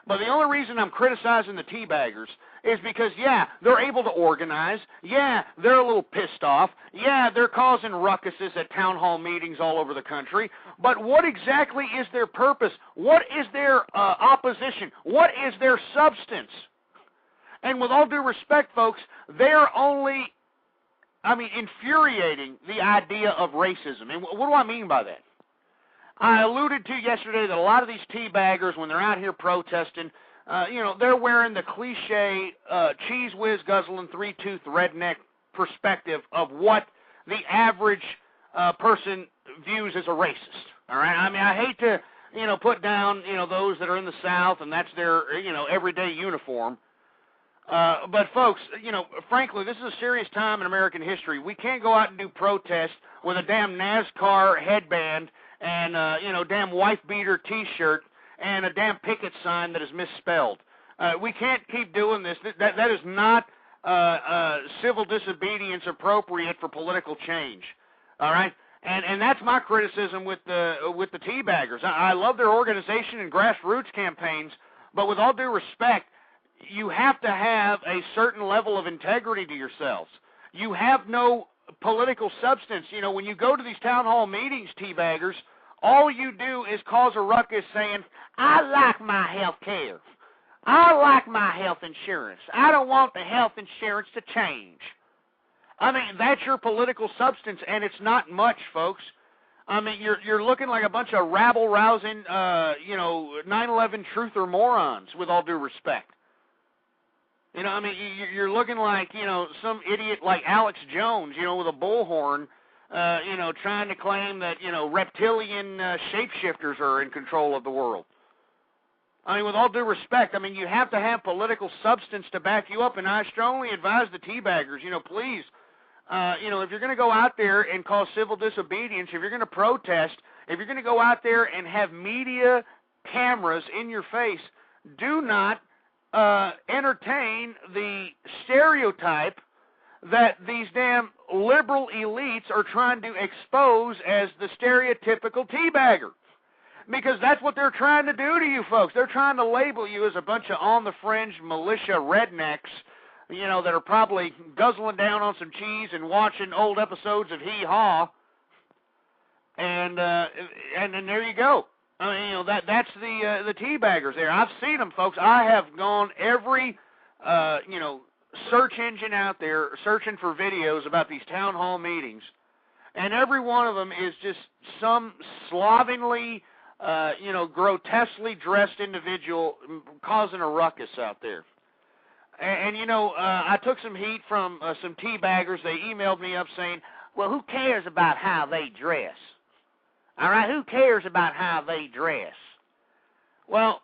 But the only reason I'm criticizing the teabaggers is because, yeah, they're able to organize. Yeah, they're a little pissed off. Yeah, they're causing ruckuses at town hall meetings all over the country. But what exactly is their purpose? What is their opposition? What is their substance? And with all due respect, folks, they're only infuriating the idea of racism. And what do I mean by that? I alluded to yesterday that a lot of these teabaggers, when they're out here protesting, they're wearing the cliche cheese whiz guzzling three-tooth redneck perspective of what the average person views as a racist. All right? I hate to, put down, those that are in the South and that's their, everyday uniform. But folks, frankly, this is a serious time in American history. We can't go out and do protests with a damn NASCAR headband and, damn wife-beater T-shirt and a damn picket sign that is misspelled. We can't keep doing this. That is not civil disobedience appropriate for political change. All right? And that's my criticism with the teabaggers. I love their organization and grassroots campaigns, but with all due respect, you have to have a certain level of integrity to yourselves. You have no political substance. When you go to these town hall meetings, teabaggers, all you do is cause a ruckus saying, I like my health care. I like my health insurance. I don't want the health insurance to change. That's your political substance, and it's not much, folks. You're looking like a bunch of rabble-rousing, 9/11 truther morons, with all due respect. You're looking like, some idiot like Alex Jones, with a bullhorn, trying to claim that, reptilian shapeshifters are in control of the world. With all due respect, you have to have political substance to back you up, and I strongly advise the teabaggers, please, if you're going to go out there and cause civil disobedience, if you're going to protest, if you're going to go out there and have media cameras in your face, do not entertain the stereotype that these damn liberal elites are trying to expose as the stereotypical teabagger. Because that's what they're trying to do to you folks. They're trying to label you as a bunch of on-the-fringe militia rednecks, that are probably guzzling down on some cheese and watching old episodes of Hee Haw. And then there you go. That's the teabaggers there. I've seen them, folks. I have gone every, search engine out there searching for videos about these town hall meetings, and every one of them is just some slovenly, grotesquely dressed individual causing a ruckus out there. And I took some heat from some teabaggers. They emailed me up saying, well, who cares about how they dress? All right, who cares about how they dress? Well,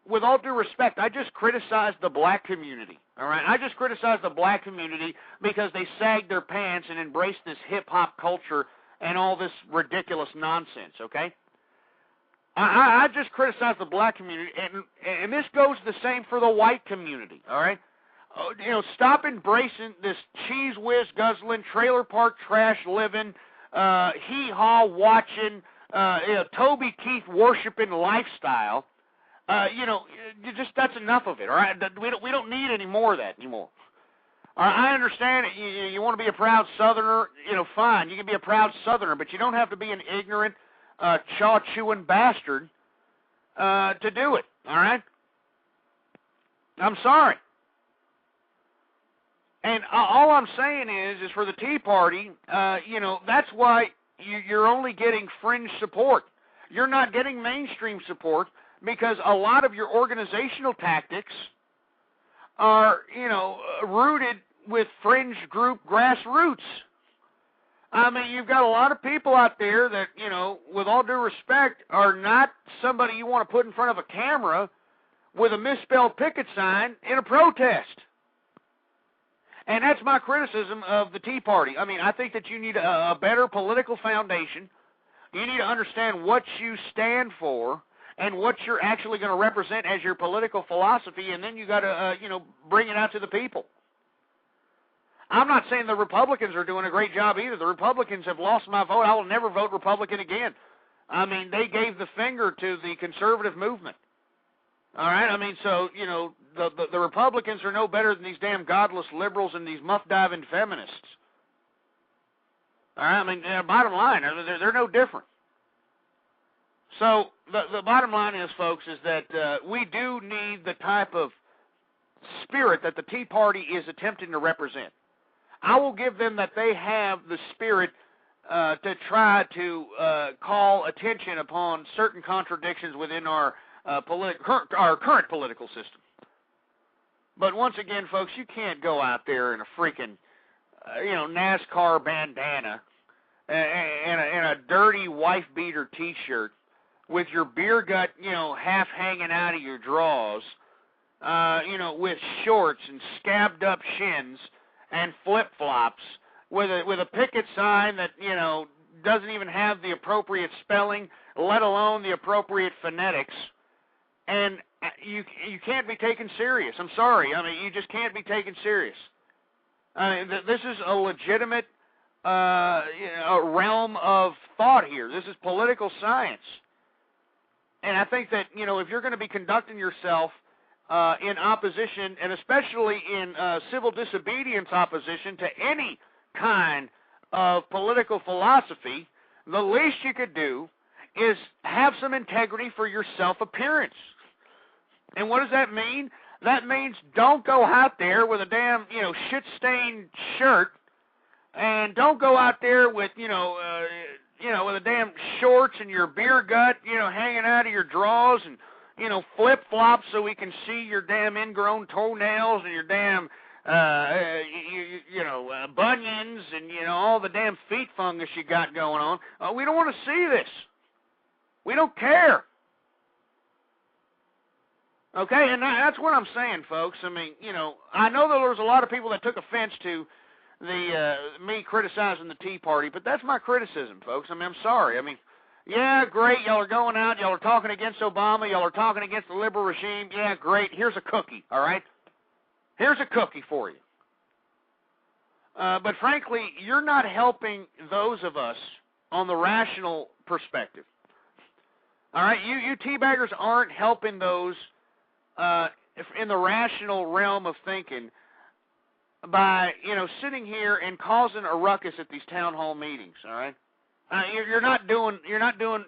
with all due respect, I just criticized the black community. All right? I just criticize the black community because they sagged their pants and embraced this hip-hop culture and all this ridiculous nonsense, okay? I just criticize the black community, and this goes the same for the white community, all right? Stop embracing this cheese whiz guzzling, trailer park trash living, hee-haw watching, Toby Keith worshiping lifestyle. That's enough of it, all right? We don't need any more of that anymore. All right, I understand you want to be a proud Southerner, fine. You can be a proud Southerner, but you don't have to be an ignorant, chaw-chewing bastard to do it, all right? I'm sorry. And all I'm saying is for the Tea Party, that's why you're only getting fringe support. You're not getting mainstream support because a lot of your organizational tactics are, rooted with fringe group grassroots. I mean, you've got a lot of people out there that, with all due respect, are not somebody you want to put in front of a camera with a misspelled picket sign in a protest. And that's my criticism of the Tea Party. I mean, I think that you need a better political foundation. You need to understand what you stand for and what you're actually going to represent as your political philosophy, and then you got to, bring it out to the people. I'm not saying the Republicans are doing a great job either. The Republicans have lost my vote. I will never vote Republican again. I mean, they gave the finger to the conservative movement. All right? I mean, so, the Republicans are no better than these damn godless liberals and these muff-diving feminists. All right? I mean, bottom line, they're no different. So the bottom line is, folks, is that we do need the type of spirit that the Tea Party is attempting to represent. I will give them that they have the spirit to try to call attention upon certain contradictions within our current political system. But once again, folks, you can't go out there in a freaking, NASCAR bandana and a dirty wife beater T-shirt with your beer gut, half hanging out of your drawers, with shorts and scabbed up shins and flip-flops with a picket sign that, doesn't even have the appropriate spelling, let alone the appropriate phonetics. And you can't be taken serious. I'm sorry. I mean, you just can't be taken serious. I mean, this is a legitimate a realm of thought here. This is political science. And I think that, if you're going to be conducting yourself in opposition, and especially in civil disobedience opposition to any kind of political philosophy, the least you could do is have some integrity for your self-appearance. And what does that mean? That means don't go out there with a damn, shit-stained shirt, and don't go out there with, with a damn shorts and your beer gut, hanging out of your drawers, and, flip-flops so we can see your damn ingrown toenails and your damn, bunions and, all the damn feet fungus you got going on. We don't want to see this. We don't care. Okay, and that's what I'm saying, folks. I mean, I know that there's a lot of people that took offense to me criticizing the Tea Party, but that's my criticism, folks. I mean, I'm sorry. I mean, yeah, great, y'all are going out, y'all are talking against Obama, y'all are talking against the liberal regime. Yeah, great, here's a cookie, all right? Here's a cookie for you. But frankly, you're not helping those of us on the rational perspective. All right, you teabaggers aren't helping those in the rational realm of thinking by, sitting here and causing a ruckus at these town hall meetings, all right? You're not doing,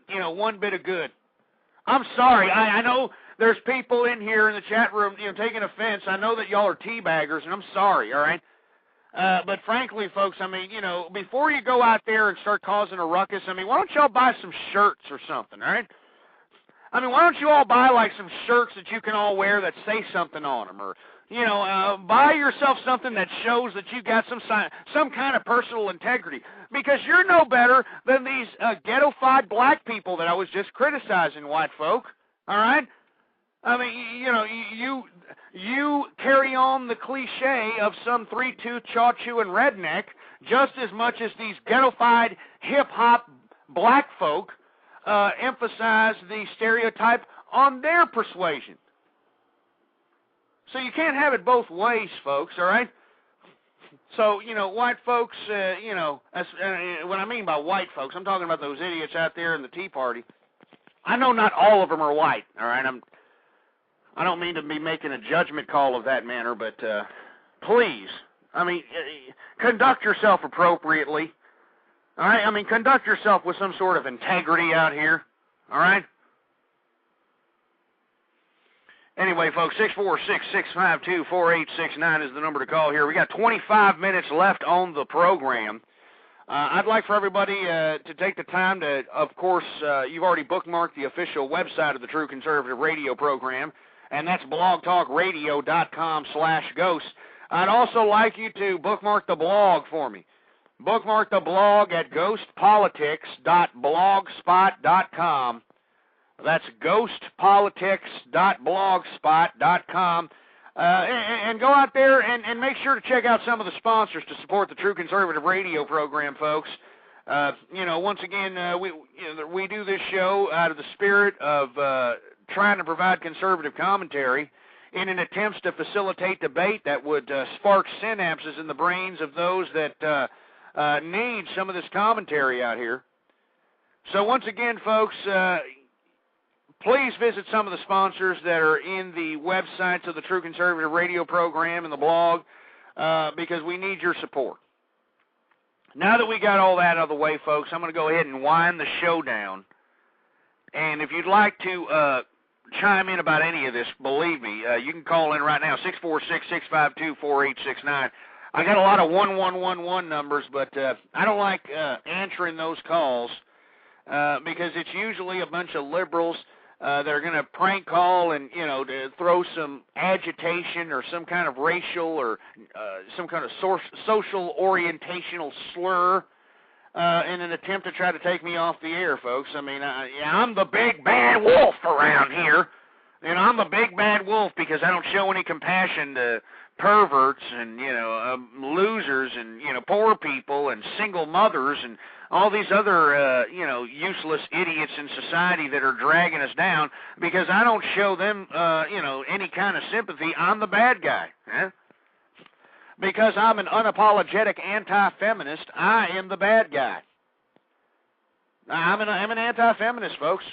one bit of good. I'm sorry. I know there's people in here in the chat room, taking offense. I know that y'all are teabaggers, and I'm sorry, all right? But frankly, folks, I mean, before you go out there and start causing a ruckus, I mean, why don't y'all buy some shirts or something, all right? I mean, why don't you all buy, like, some shirts that you can all wear that say something on them, or, buy yourself something that shows that you got some kind of personal integrity, because you're no better than these ghetto-fied black people that I was just criticizing, white folk, all right? I mean, you carry on the cliche of some three-tooth, chaw-chewing redneck just as much as these ghettofied hip-hop black folk emphasize the stereotype on their persuasion. So you can't have it both ways, folks, all right? So, white folks, that's, what I mean by white folks, I'm talking about those idiots out there in the Tea Party. I know not all of them are white, all right? I don't mean to be making a judgment call of that manner, but please, conduct yourself appropriately, all right? Conduct yourself with some sort of integrity out here, all right? Anyway, folks, 646-652-4869 is the number to call here. We got 25 minutes left on the program. I'd like for everybody to take the time to, of course, you've already bookmarked the official website of the True Conservative Radio program, and that's blogtalkradio.com/ghost. I'd also like you to bookmark the blog for me. Bookmark the blog at ghostpolitics.blogspot.com. That's ghostpolitics.blogspot.com. And go out there and make sure to check out some of the sponsors to support the True Conservative Radio program, folks. Once again, we do this show out of the spirit of trying to provide conservative commentary in an attempt to facilitate debate that would spark synapses in the brains of those that need some of this commentary out here. So once again, folks, please visit some of the sponsors that are in the websites of the True Conservative Radio program and the blog because we need your support. Now that we got all that out of the way, folks, I'm going to go ahead and wind the show down. And if you'd like to chime in about any of this, believe me, you can call in right now, 646-652-4869. I got a lot of 1111 numbers, but I don't like answering those calls because it's usually a bunch of liberals that are going to prank call and, to throw some agitation or some kind of racial or some kind of social orientational slur in an attempt to try to take me off the air, folks. I'm the big bad wolf around here. I'm the big bad wolf because I don't show any compassion to perverts and, losers and, poor people and single mothers and all these other, useless idiots in society that are dragging us down because I don't show them, any kind of sympathy. I'm the bad guy. Because I'm an unapologetic anti-feminist, I am the bad guy. I'm an anti-feminist, folks.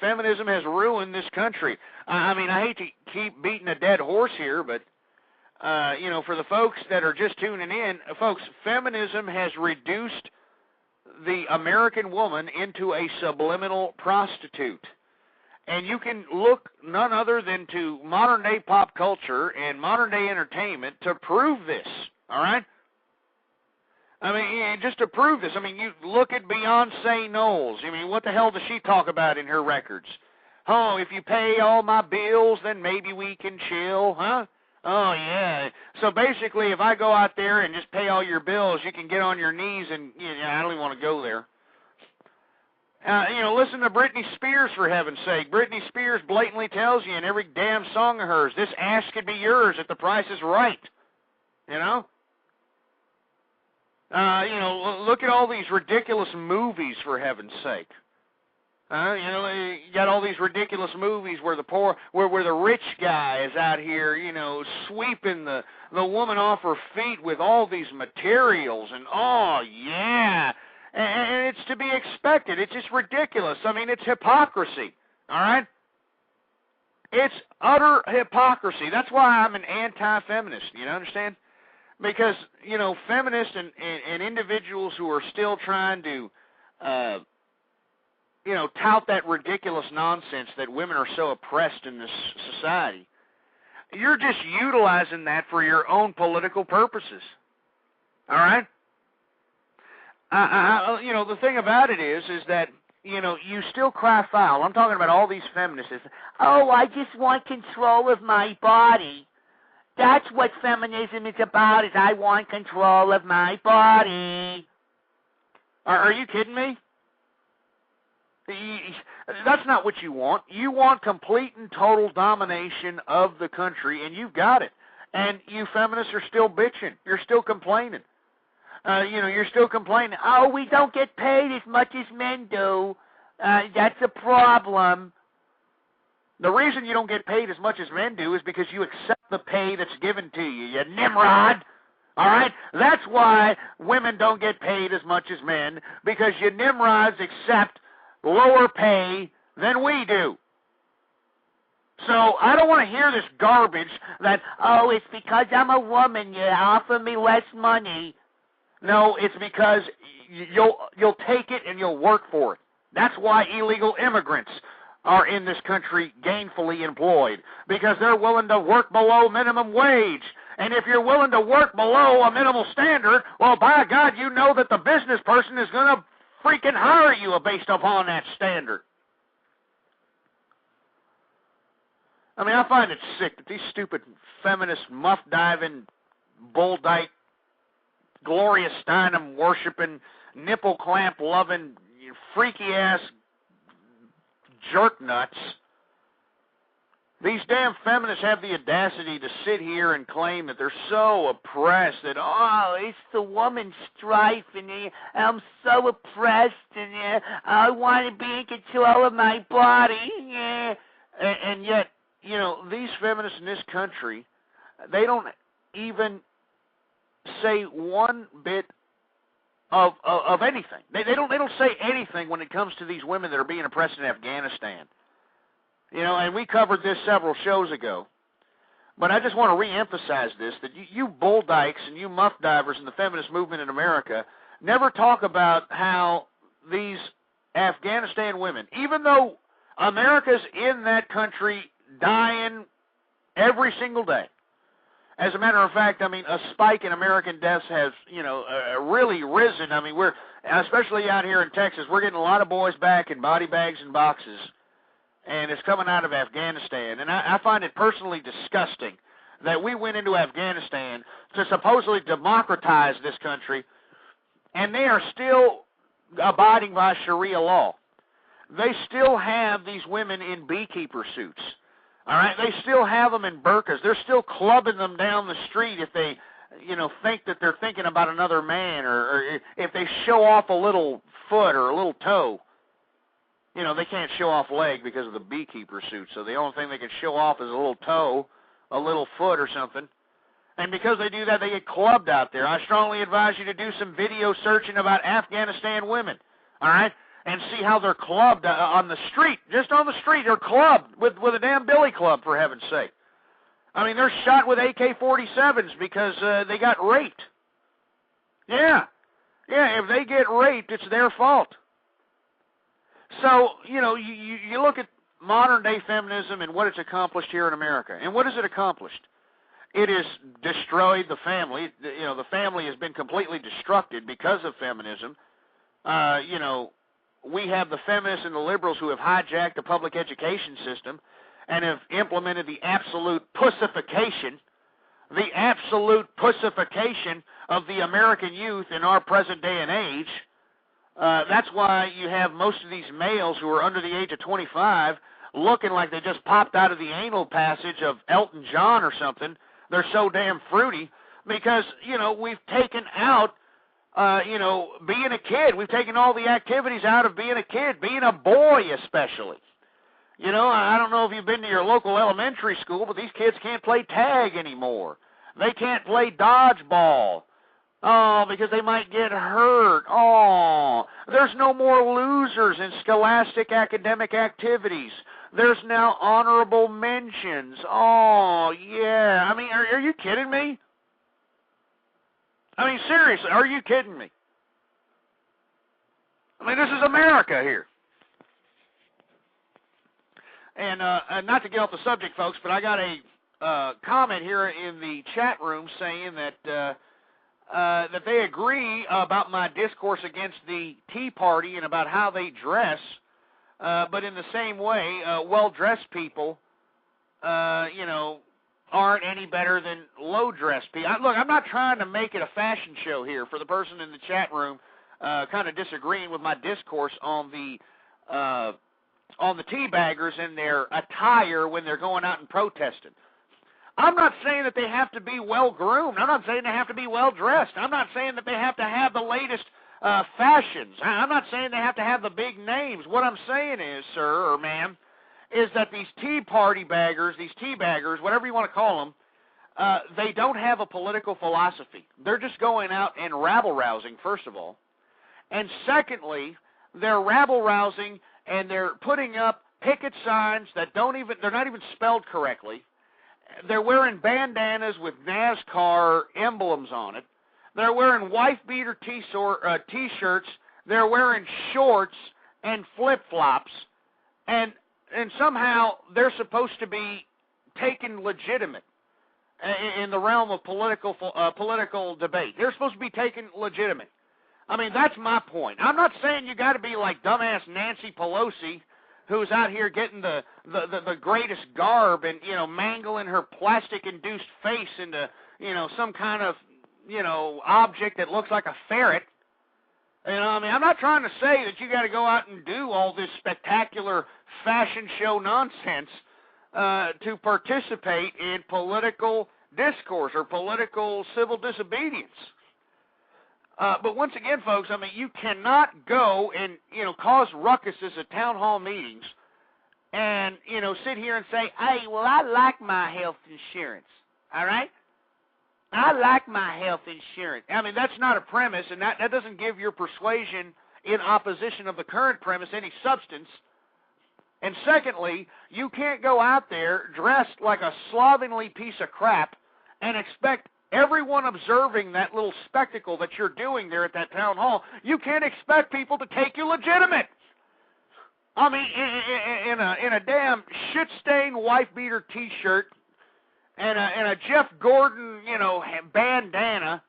Feminism has ruined this country. I hate to keep beating a dead horse here, but, for the folks that are just tuning in, folks, feminism has reduced the American woman into a subliminal prostitute. And you can look none other than to modern-day pop culture and modern-day entertainment to prove this, all right? Just to prove this. You look at Beyonce Knowles. What the hell does she talk about in her records? Oh, if you pay all my bills, then maybe we can chill, huh? Oh, yeah. So basically, if I go out there and just pay all your bills, you can get on your knees and, I don't even want to go there. Listen to Britney Spears, for heaven's sake. Britney Spears blatantly tells you in every damn song of hers, this ass could be yours if the price is right. Look at all these ridiculous movies, for heaven's sake. You got all these ridiculous movies where where the rich guy is out here, sweeping the woman off her feet with all these materials, and oh yeah, and it's to be expected. It's just ridiculous. It's hypocrisy. All right, it's utter hypocrisy. That's why I'm an anti-feminist. You understand? Because feminists and individuals who are still trying to tout that ridiculous nonsense that women are so oppressed in this society. You're just utilizing that for your own political purposes. All right? The thing about it is that, you still cry foul. I'm talking about all these feminists. Oh, I just want control of my body. That's what feminism is about, is I want control of my body. Are you kidding me? That's not what you want. You want complete and total domination of the country, and you've got it. And you feminists are still bitching. You're still complaining. You're still complaining. Oh, we don't get paid as much as men do. That's a problem. The reason you don't get paid as much as men do is because you accept the pay that's given to you, you nimrod. All right? That's why women don't get paid as much as men, because you nimrods accept lower pay than we do. So I don't want to hear this garbage that, oh, it's because I'm a woman, you offer me less money. No, it's because you'll take it and you'll work for it. That's why illegal immigrants are in this country gainfully employed, because they're willing to work below minimum wage. And if you're willing to work below a minimal standard, well, by God, you know that the business person is going to freaking hire you based upon that standard. I mean, I find it sick that these stupid feminist, muff-diving, bull-dyke, Gloria Steinem-worshipping, nipple-clamp-loving, freaky-ass jerk nuts, these damn feminists have the audacity to sit here and claim that they're so oppressed that, oh, it's the woman's strife, and I'm so oppressed, and I want to be in control of my body. And yet, these feminists in this country, they don't even say one bit of anything. They don't say anything when it comes to these women that are being oppressed in Afghanistan. And we covered this several shows ago. But I just want to reemphasize this, that you bull dykes and you muff divers in the feminist movement in America never talk about how these Afghanistan women, even though America's in that country dying every single day. As a matter of fact, I mean, a spike in American deaths has, really risen. I mean, we're, especially out here in Texas, we're getting a lot of boys back in body bags and boxes, and it's coming out of Afghanistan. And I find it personally disgusting that we went into Afghanistan to supposedly democratize this country, and they are still abiding by Sharia law. They still have these women in beekeeper suits. All right, they still have them in burqas. They're still clubbing them down the street if they, think that they're thinking about another man, or if they show off a little foot or a little toe. They can't show off leg because of the beekeeper suit, so the only thing they can show off is a little toe, a little foot or something. And because they do that, they get clubbed out there. I strongly advise you to do some video searching about Afghanistan women, all right? And see how they're clubbed on the street. Just on the street, they're clubbed with a damn billy club, for heaven's sake. I mean, they're shot with AK-47s because they got raped. Yeah, if they get raped, it's their fault. So, you look at modern-day feminism and what it's accomplished here in America. And what has it accomplished? It has destroyed the family. The family has been completely destructed because of feminism. We have the feminists and the liberals who have hijacked the public education system and have implemented the absolute pussification of the American youth in our present day and age. That's why you have most of these males who are under the age of 25 looking like they just popped out of the anal passage of Elton John or something. They're so damn fruity because, we've taken out being a kid. We've taken all the activities out of being a kid, being a boy especially. I don't know if you've been to your local elementary school, but these kids can't play tag anymore. They can't play dodgeball. Oh, because they might get hurt. Oh, there's no more losers in scholastic academic activities. There's now honorable mentions. Oh, yeah. I mean, are you kidding me? I mean, seriously, are you kidding me? I mean, this is America here. And not to get off the subject, folks, but I got a comment here in the chat room saying that that they agree about my discourse against the Tea Party and about how they dress, but in the same way, well-dressed people, aren't any better than low-dressed people. Look, I'm not trying to make it a fashion show here for the person in the chat room kind of disagreeing with my discourse on the teabaggers in their attire when they're going out and protesting. I'm not saying that they have to be well-groomed. I'm not saying they have to be well-dressed. I'm not saying that they have to have the latest fashions. I'm not saying they have to have the big names. What I'm saying is, sir or ma'am, is that these Tea Party baggers, these teabaggers, whatever you want to call them, they don't have a political philosophy. They're just going out and rabble-rousing, first of all. And secondly, they're rabble-rousing and they're putting up picket signs that they're not even spelled correctly. They're wearing bandanas with NASCAR emblems on it. They're wearing wife-beater T-shirts. They're wearing shorts and flip-flops. And somehow they're supposed to be taken legitimate in the realm of political debate. They're supposed to be taken legitimate. I mean, that's my point. I'm not saying you got to be like dumbass Nancy Pelosi, who's out here getting the greatest garb and, mangling her plastic-induced face into, some kind of, object that looks like a ferret. I mean, I'm not trying to say that you got to go out and do all this spectacular fashion show nonsense to participate in political discourse or political civil disobedience. But once again, folks, I mean, you cannot go and, cause ruckuses at town hall meetings and, sit here and say, hey, well, I like my health insurance, all right? I like my health insurance. I mean, that's not a premise, and that doesn't give your persuasion in opposition of the current premise any substance. And secondly, you can't go out there dressed like a slovenly piece of crap and expect everyone observing that little spectacle that you're doing there at that town hall, you can't expect people to take you legitimate. I mean, in a damn shit-stained wife-beater T-shirt and a Jeff Gordon, bandana,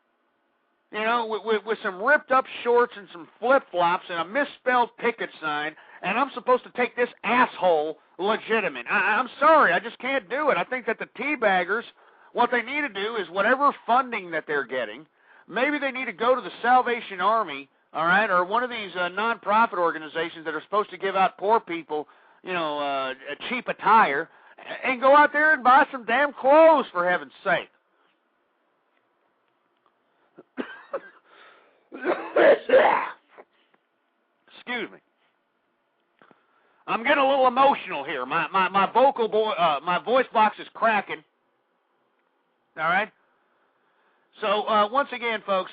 with some ripped-up shorts and some flip-flops and a misspelled picket sign, and I'm supposed to take this asshole legitimate. I'm sorry, I just can't do it. I think that the teabaggers, what they need to do is whatever funding that they're getting, maybe they need to go to the Salvation Army, all right, or one of these non-profit organizations that are supposed to give out poor people, a cheap attire, and go out there and buy some damn clothes, for heaven's sake. Excuse me. I'm getting a little emotional here. My voice box is cracking. All right? So, once again, folks,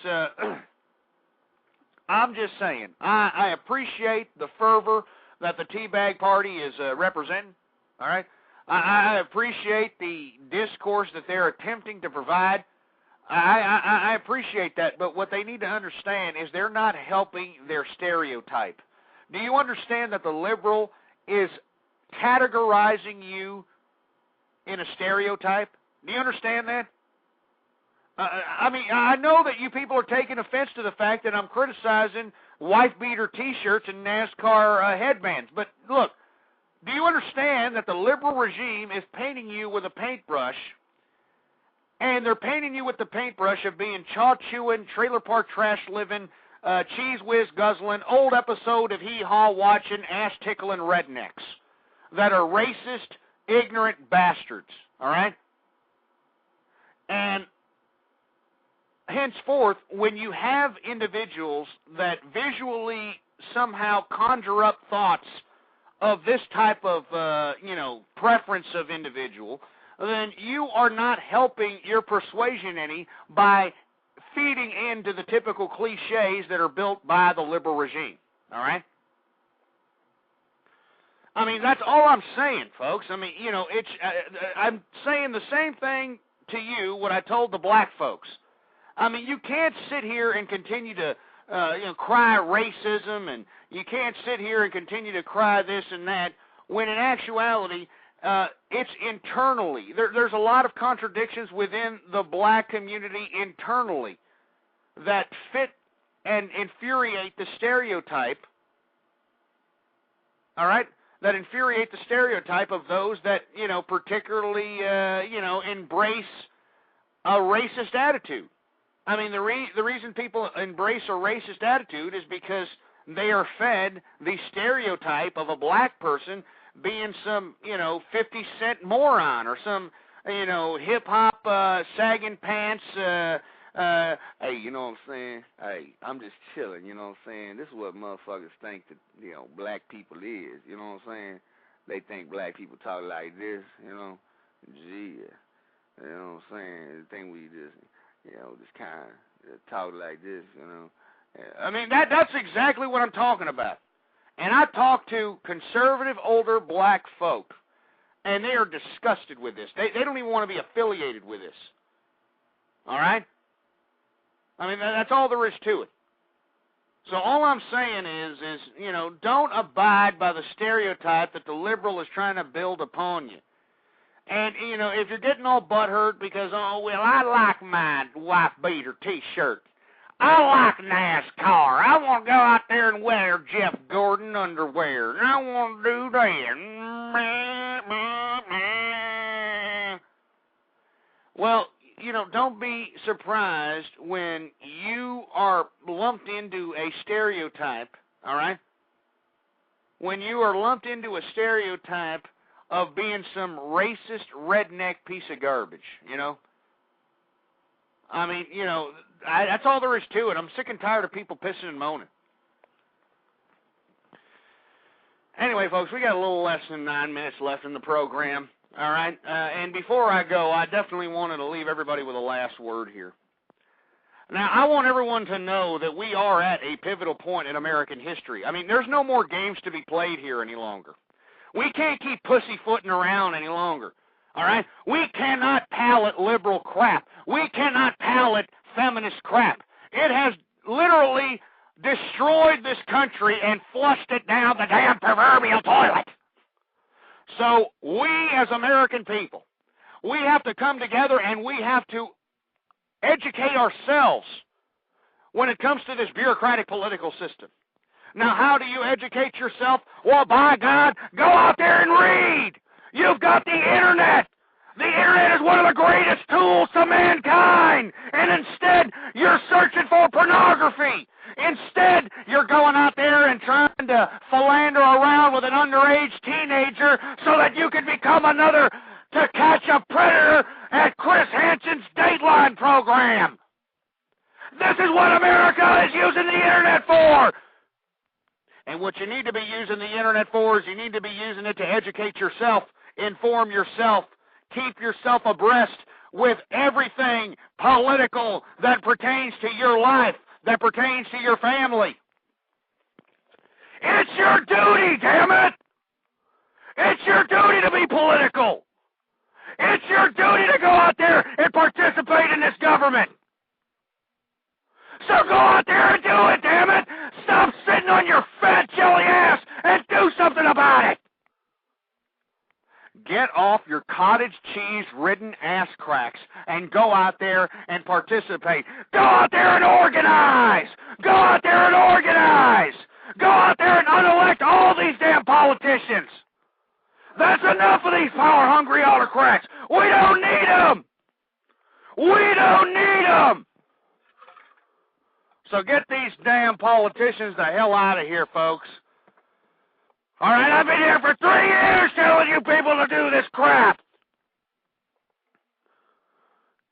I'm just saying, I appreciate the fervor that the Teabag Party is representing, all right? I appreciate the discourse that they're attempting to provide. I appreciate that, but what they need to understand is they're not helping their stereotype. Do you understand that the liberal is categorizing you in a stereotype? Do you understand that? I mean, I know that you people are taking offense to the fact that I'm criticizing wife-beater T-shirts and NASCAR headbands. But look, do you understand that the liberal regime is painting you with a paintbrush, and they're painting you with the paintbrush of being chaw-chewing, trailer park trash-living, cheese-whiz-guzzling, old episode of hee-haw watching, ass-tickling rednecks that are racist, ignorant bastards, all right? And henceforth, when you have individuals that visually somehow conjure up thoughts of this type of, preference of individual, then you are not helping your persuasion any by feeding into the typical cliches that are built by the liberal regime, all right? I mean, that's all I'm saying, folks. I mean, I'm saying the same thing to you what I told the black folks. I mean, you can't sit here and continue to, cry racism, and you can't sit here and continue to cry this and that, when in actuality, it's internally. There's a lot of contradictions within the black community internally that fit and infuriate the stereotype, all right, that infuriate the stereotype of those that, particularly, embrace a racist attitude. I mean, the reason people embrace a racist attitude is because they are fed the stereotype of a black person being some, 50-cent moron or some, hip-hop, sagging pants, hey, you know what I'm saying? Hey, I'm just chilling, you know what I'm saying? This is what motherfuckers think that, black people is, you know what I'm saying? They think black people talk like this, Gee, you know what I'm saying? They think we just, just kind of talk like this, I mean, that's exactly what I'm talking about. And I talk to conservative, older black folk, and they are disgusted with this. They don't even want to be affiliated with this. All right? I mean, that's all there is to it. So all I'm saying is don't abide by the stereotype that the liberal is trying to build upon you. And, if you're getting all butthurt because, I like my wife beater T-shirt. I like NASCAR. I want to go out there and wear Jeff Gordon underwear. And I want to do that. Well, don't be surprised when you are lumped into a stereotype, all right? When you are lumped into a stereotype of being some racist redneck piece of garbage, I mean, that's all there is to it. I'm sick and tired of people pissing and moaning. Anyway, folks, we got a little less than 9 minutes left in the program. All right? And before I go, I definitely wanted to leave everybody with a last word here. Now, I want everyone to know that we are at a pivotal point in American history. I mean, there's no more games to be played here any longer. We can't keep pussyfooting around any longer. All right? We cannot palate liberal crap. We cannot palate feminist crap. It has literally destroyed this country and flushed it down the damn proverbial toilet. So we as American people, we have to come together and we have to educate ourselves when it comes to this bureaucratic political system. Now, how do you educate yourself? Well, by God, go out there and read. You've got the Internet. The Internet is one of the greatest tools to mankind. And instead, you're searching for pornography. Instead, you're going out there and trying to philander around with an underage teenager so that you can become another To Catch a Predator at Chris Hansen's Dateline program. This is what America is using the Internet for. And what you need to be using the Internet for is you need to be using it to educate yourself, inform yourself, keep yourself abreast with everything political that pertains to your life, that pertains to your family. It's your duty, damn it! It's your duty to be political. It's your duty to go out there and participate in this government. So go out there and do it, damn it! Stop sitting on your fat jelly ass and do something about it! Get off your cottage cheese-ridden ass cracks and go out there and participate. Go out there and organize! Go out there and organize! Go out there and unelect all these damn politicians! That's enough of these power-hungry autocrats! We don't need them! We don't need them! So get these damn politicians the hell out of here, folks. All right, I've been here for 3 years telling you people to do this crap.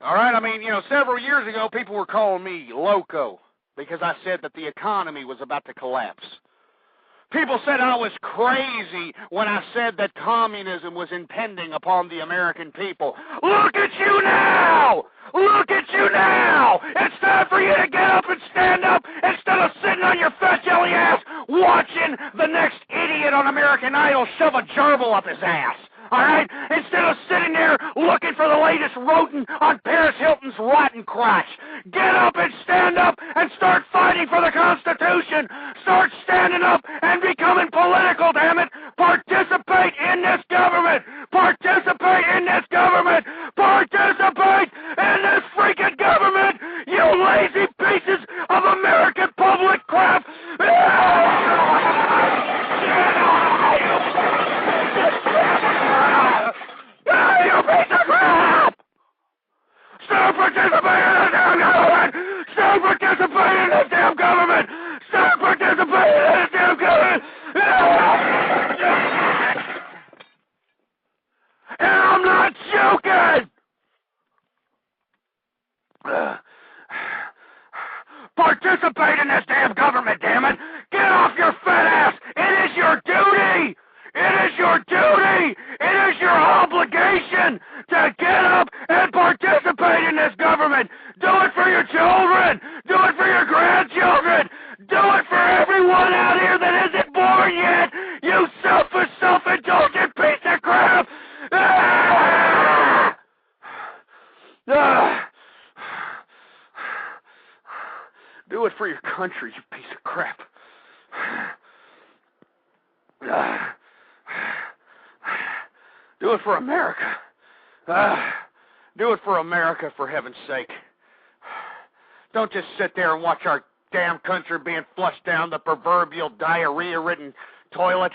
All right, I mean, several years ago, people were calling me loco because I said that the economy was about to collapse. People said I was crazy when I said that communism was impending upon the American people. Look at you now! Look at you now! It's time for you to get up and stand up instead of sitting on your fat jelly ass watching the next idiot on American Idol shove a gerbil up his ass. All right? Instead of sitting there looking for the latest rodent on Paris Hilton's rotten crotch. Get up and stand up and start fighting for the Constitution. Start standing up and becoming political, damn it. Participate in this government. Participate in this government. Participate in this freaking government. You lazy pieces of American public crap. You piece of crap! Stop participating in this damn government! Stop participating in this damn government! Stop participating! participating in this damn government. And I'm not joking. Participate in this damn government, damn it. Get off your fat ass. It is your duty. It is your duty. It is your obligation to get up and participate in this government. Do it for your children. Do it for your grandchildren. Do it for everyone out here that isn't born yet. You selfish, self-indulgent piece of crap. Ah! Ah! Do it for your country, you piece of crap. Do it for America. Do it for America, for heaven's sake. Don't just sit there and watch our damn country being flushed down the proverbial diarrhea-ridden toilet.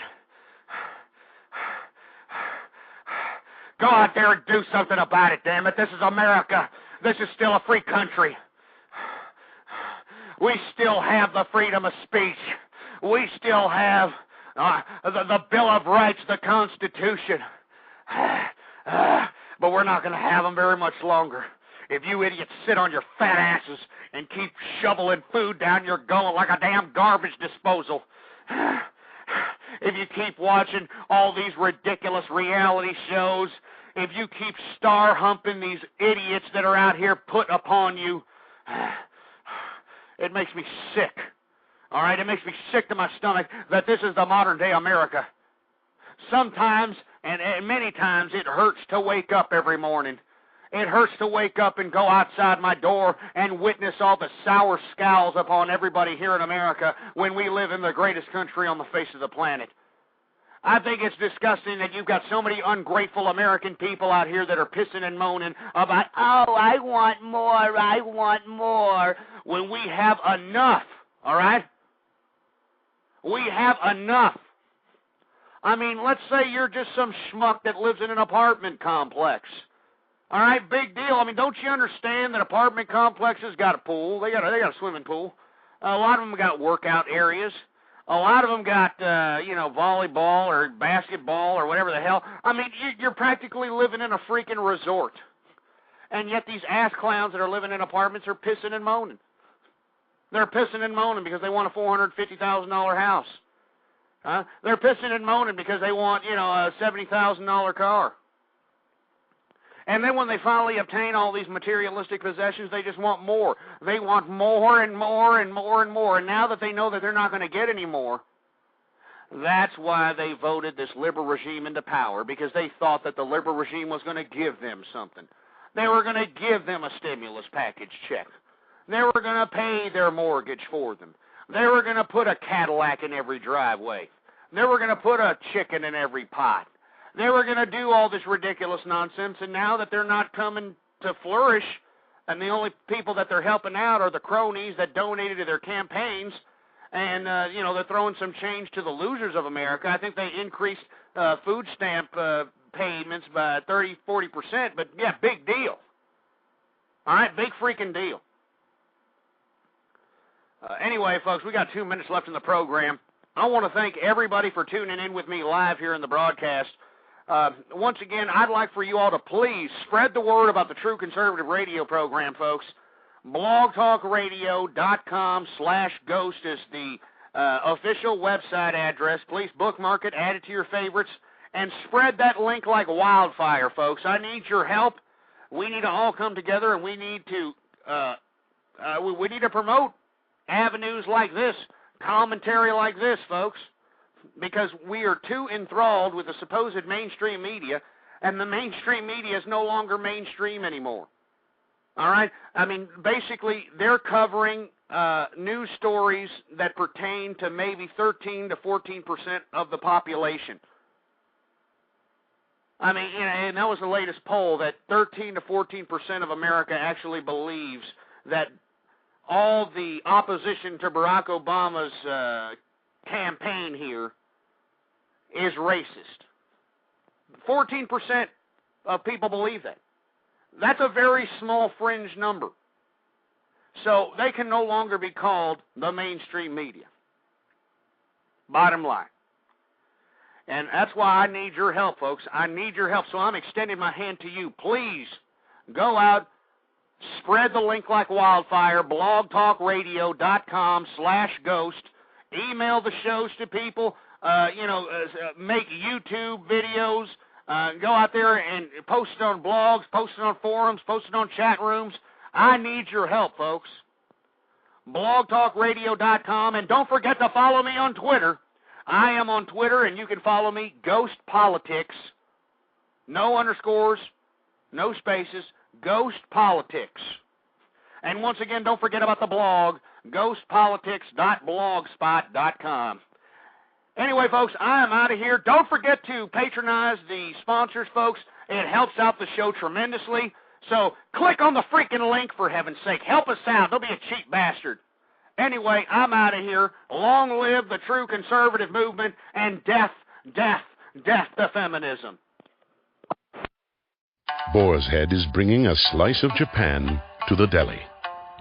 Go out there and do something about it, damn it. This is America. This is still a free country. We still have the freedom of speech. We still have the Bill of Rights, the Constitution. But we're not going to have them very much longer. If you idiots sit on your fat asses and keep shoveling food down your gullet like a damn garbage disposal. If you keep watching all these ridiculous reality shows. If you keep star-humping these idiots that are out here put upon you. It makes me sick. All right? It makes me sick to my stomach that this is the modern-day America. Sometimes, and many times, it hurts to wake up every morning. It hurts to wake up and go outside my door and witness all the sour scowls upon everybody here in America when we live in the greatest country on the face of the planet. I think it's disgusting that you've got so many ungrateful American people out here that are pissing and moaning about, oh, I want more, when we have enough, all right? We have enough. I mean, let's say you're just some schmuck that lives in an apartment complex. All right, big deal. I mean, don't you understand that apartment complexes got a pool? They got a swimming pool. A lot of them got workout areas. A lot of them got, volleyball or basketball or whatever the hell. I mean, you're practically living in a freaking resort. And yet these ass clowns that are living in apartments are pissing and moaning. They're pissing and moaning because they want a $450,000 house. They're pissing and moaning because they want, a $70,000 car. And then when they finally obtain all these materialistic possessions, they just want more. They want more and more and more and more. And now that they know that they're not going to get any more, that's why they voted this liberal regime into power, because they thought that the liberal regime was going to give them something. They were going to give them a stimulus package check. They were going to pay their mortgage for them. They were going to put a Cadillac in every driveway. They were going to put a chicken in every pot. They were going to do all this ridiculous nonsense, and now that they're not coming to flourish, and the only people that they're helping out are the cronies that donated to their campaigns, and, they're throwing some change to the losers of America. I think they increased food stamp payments by 30-40%, but, yeah, big deal. All right, big freaking deal. Anyway, folks, we got 2 minutes left in the program. I want to thank everybody for tuning in with me live here in the broadcast. Once again, I'd like for you all to please spread the word about the True Conservative Radio program, folks. blogtalkradio.com/ghost is the official website address. Please bookmark it, add it to your favorites, and spread that link like wildfire, folks. I need your help. We need to all come together, and we need to promote avenues like this, commentary like this, folks. Because we are too enthralled with the supposed mainstream media, and the mainstream media is no longer mainstream anymore. All right? I mean, basically, they're covering news stories that pertain to maybe 13 to 14% of the population. I mean, and that was the latest poll, that 13 to 14% of America actually believes that all the opposition to Barack Obama's campaign here is racist. 14% of people believe that. That's a very small fringe number. So they can no longer be called the mainstream media. Bottom line. And that's why I need your help, folks. I need your help. So I'm extending my hand to you. Please go out, spread the link like wildfire, blogtalkradio.com/ghost. Email the shows to people. Make YouTube videos. Go out there and post it on blogs, post it on forums, post it on chat rooms. I need your help, folks. blogtalkradio.com. And don't forget to follow me on Twitter. I am on Twitter, and you can follow me, Ghost Politics. No underscores, no spaces, Ghost Politics. And once again, don't forget about the blog, ghostpolitics.blogspot.com. Anyway, folks, I am out of here. Don't forget to patronize the sponsors, folks. It helps out the show tremendously. So click on the freaking link, for heaven's sake. Help us out. Don't be a cheap bastard. Anyway, I'm out of here. Long live the true conservative movement, and death to feminism. Boar's Head is bringing a slice of Japan to the deli.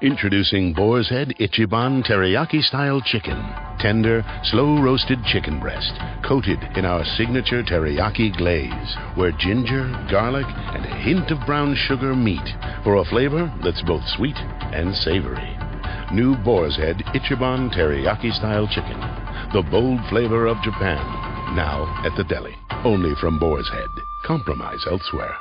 Introducing Boar's Head Ichiban Teriyaki-style chicken. Tender, slow-roasted chicken breast, coated in our signature teriyaki glaze, where ginger, garlic, and a hint of brown sugar meet for a flavor that's both sweet and savory. New Boar's Head Ichiban Teriyaki-style chicken. The bold flavor of Japan. Now at the deli. Only from Boar's Head. Compromise elsewhere.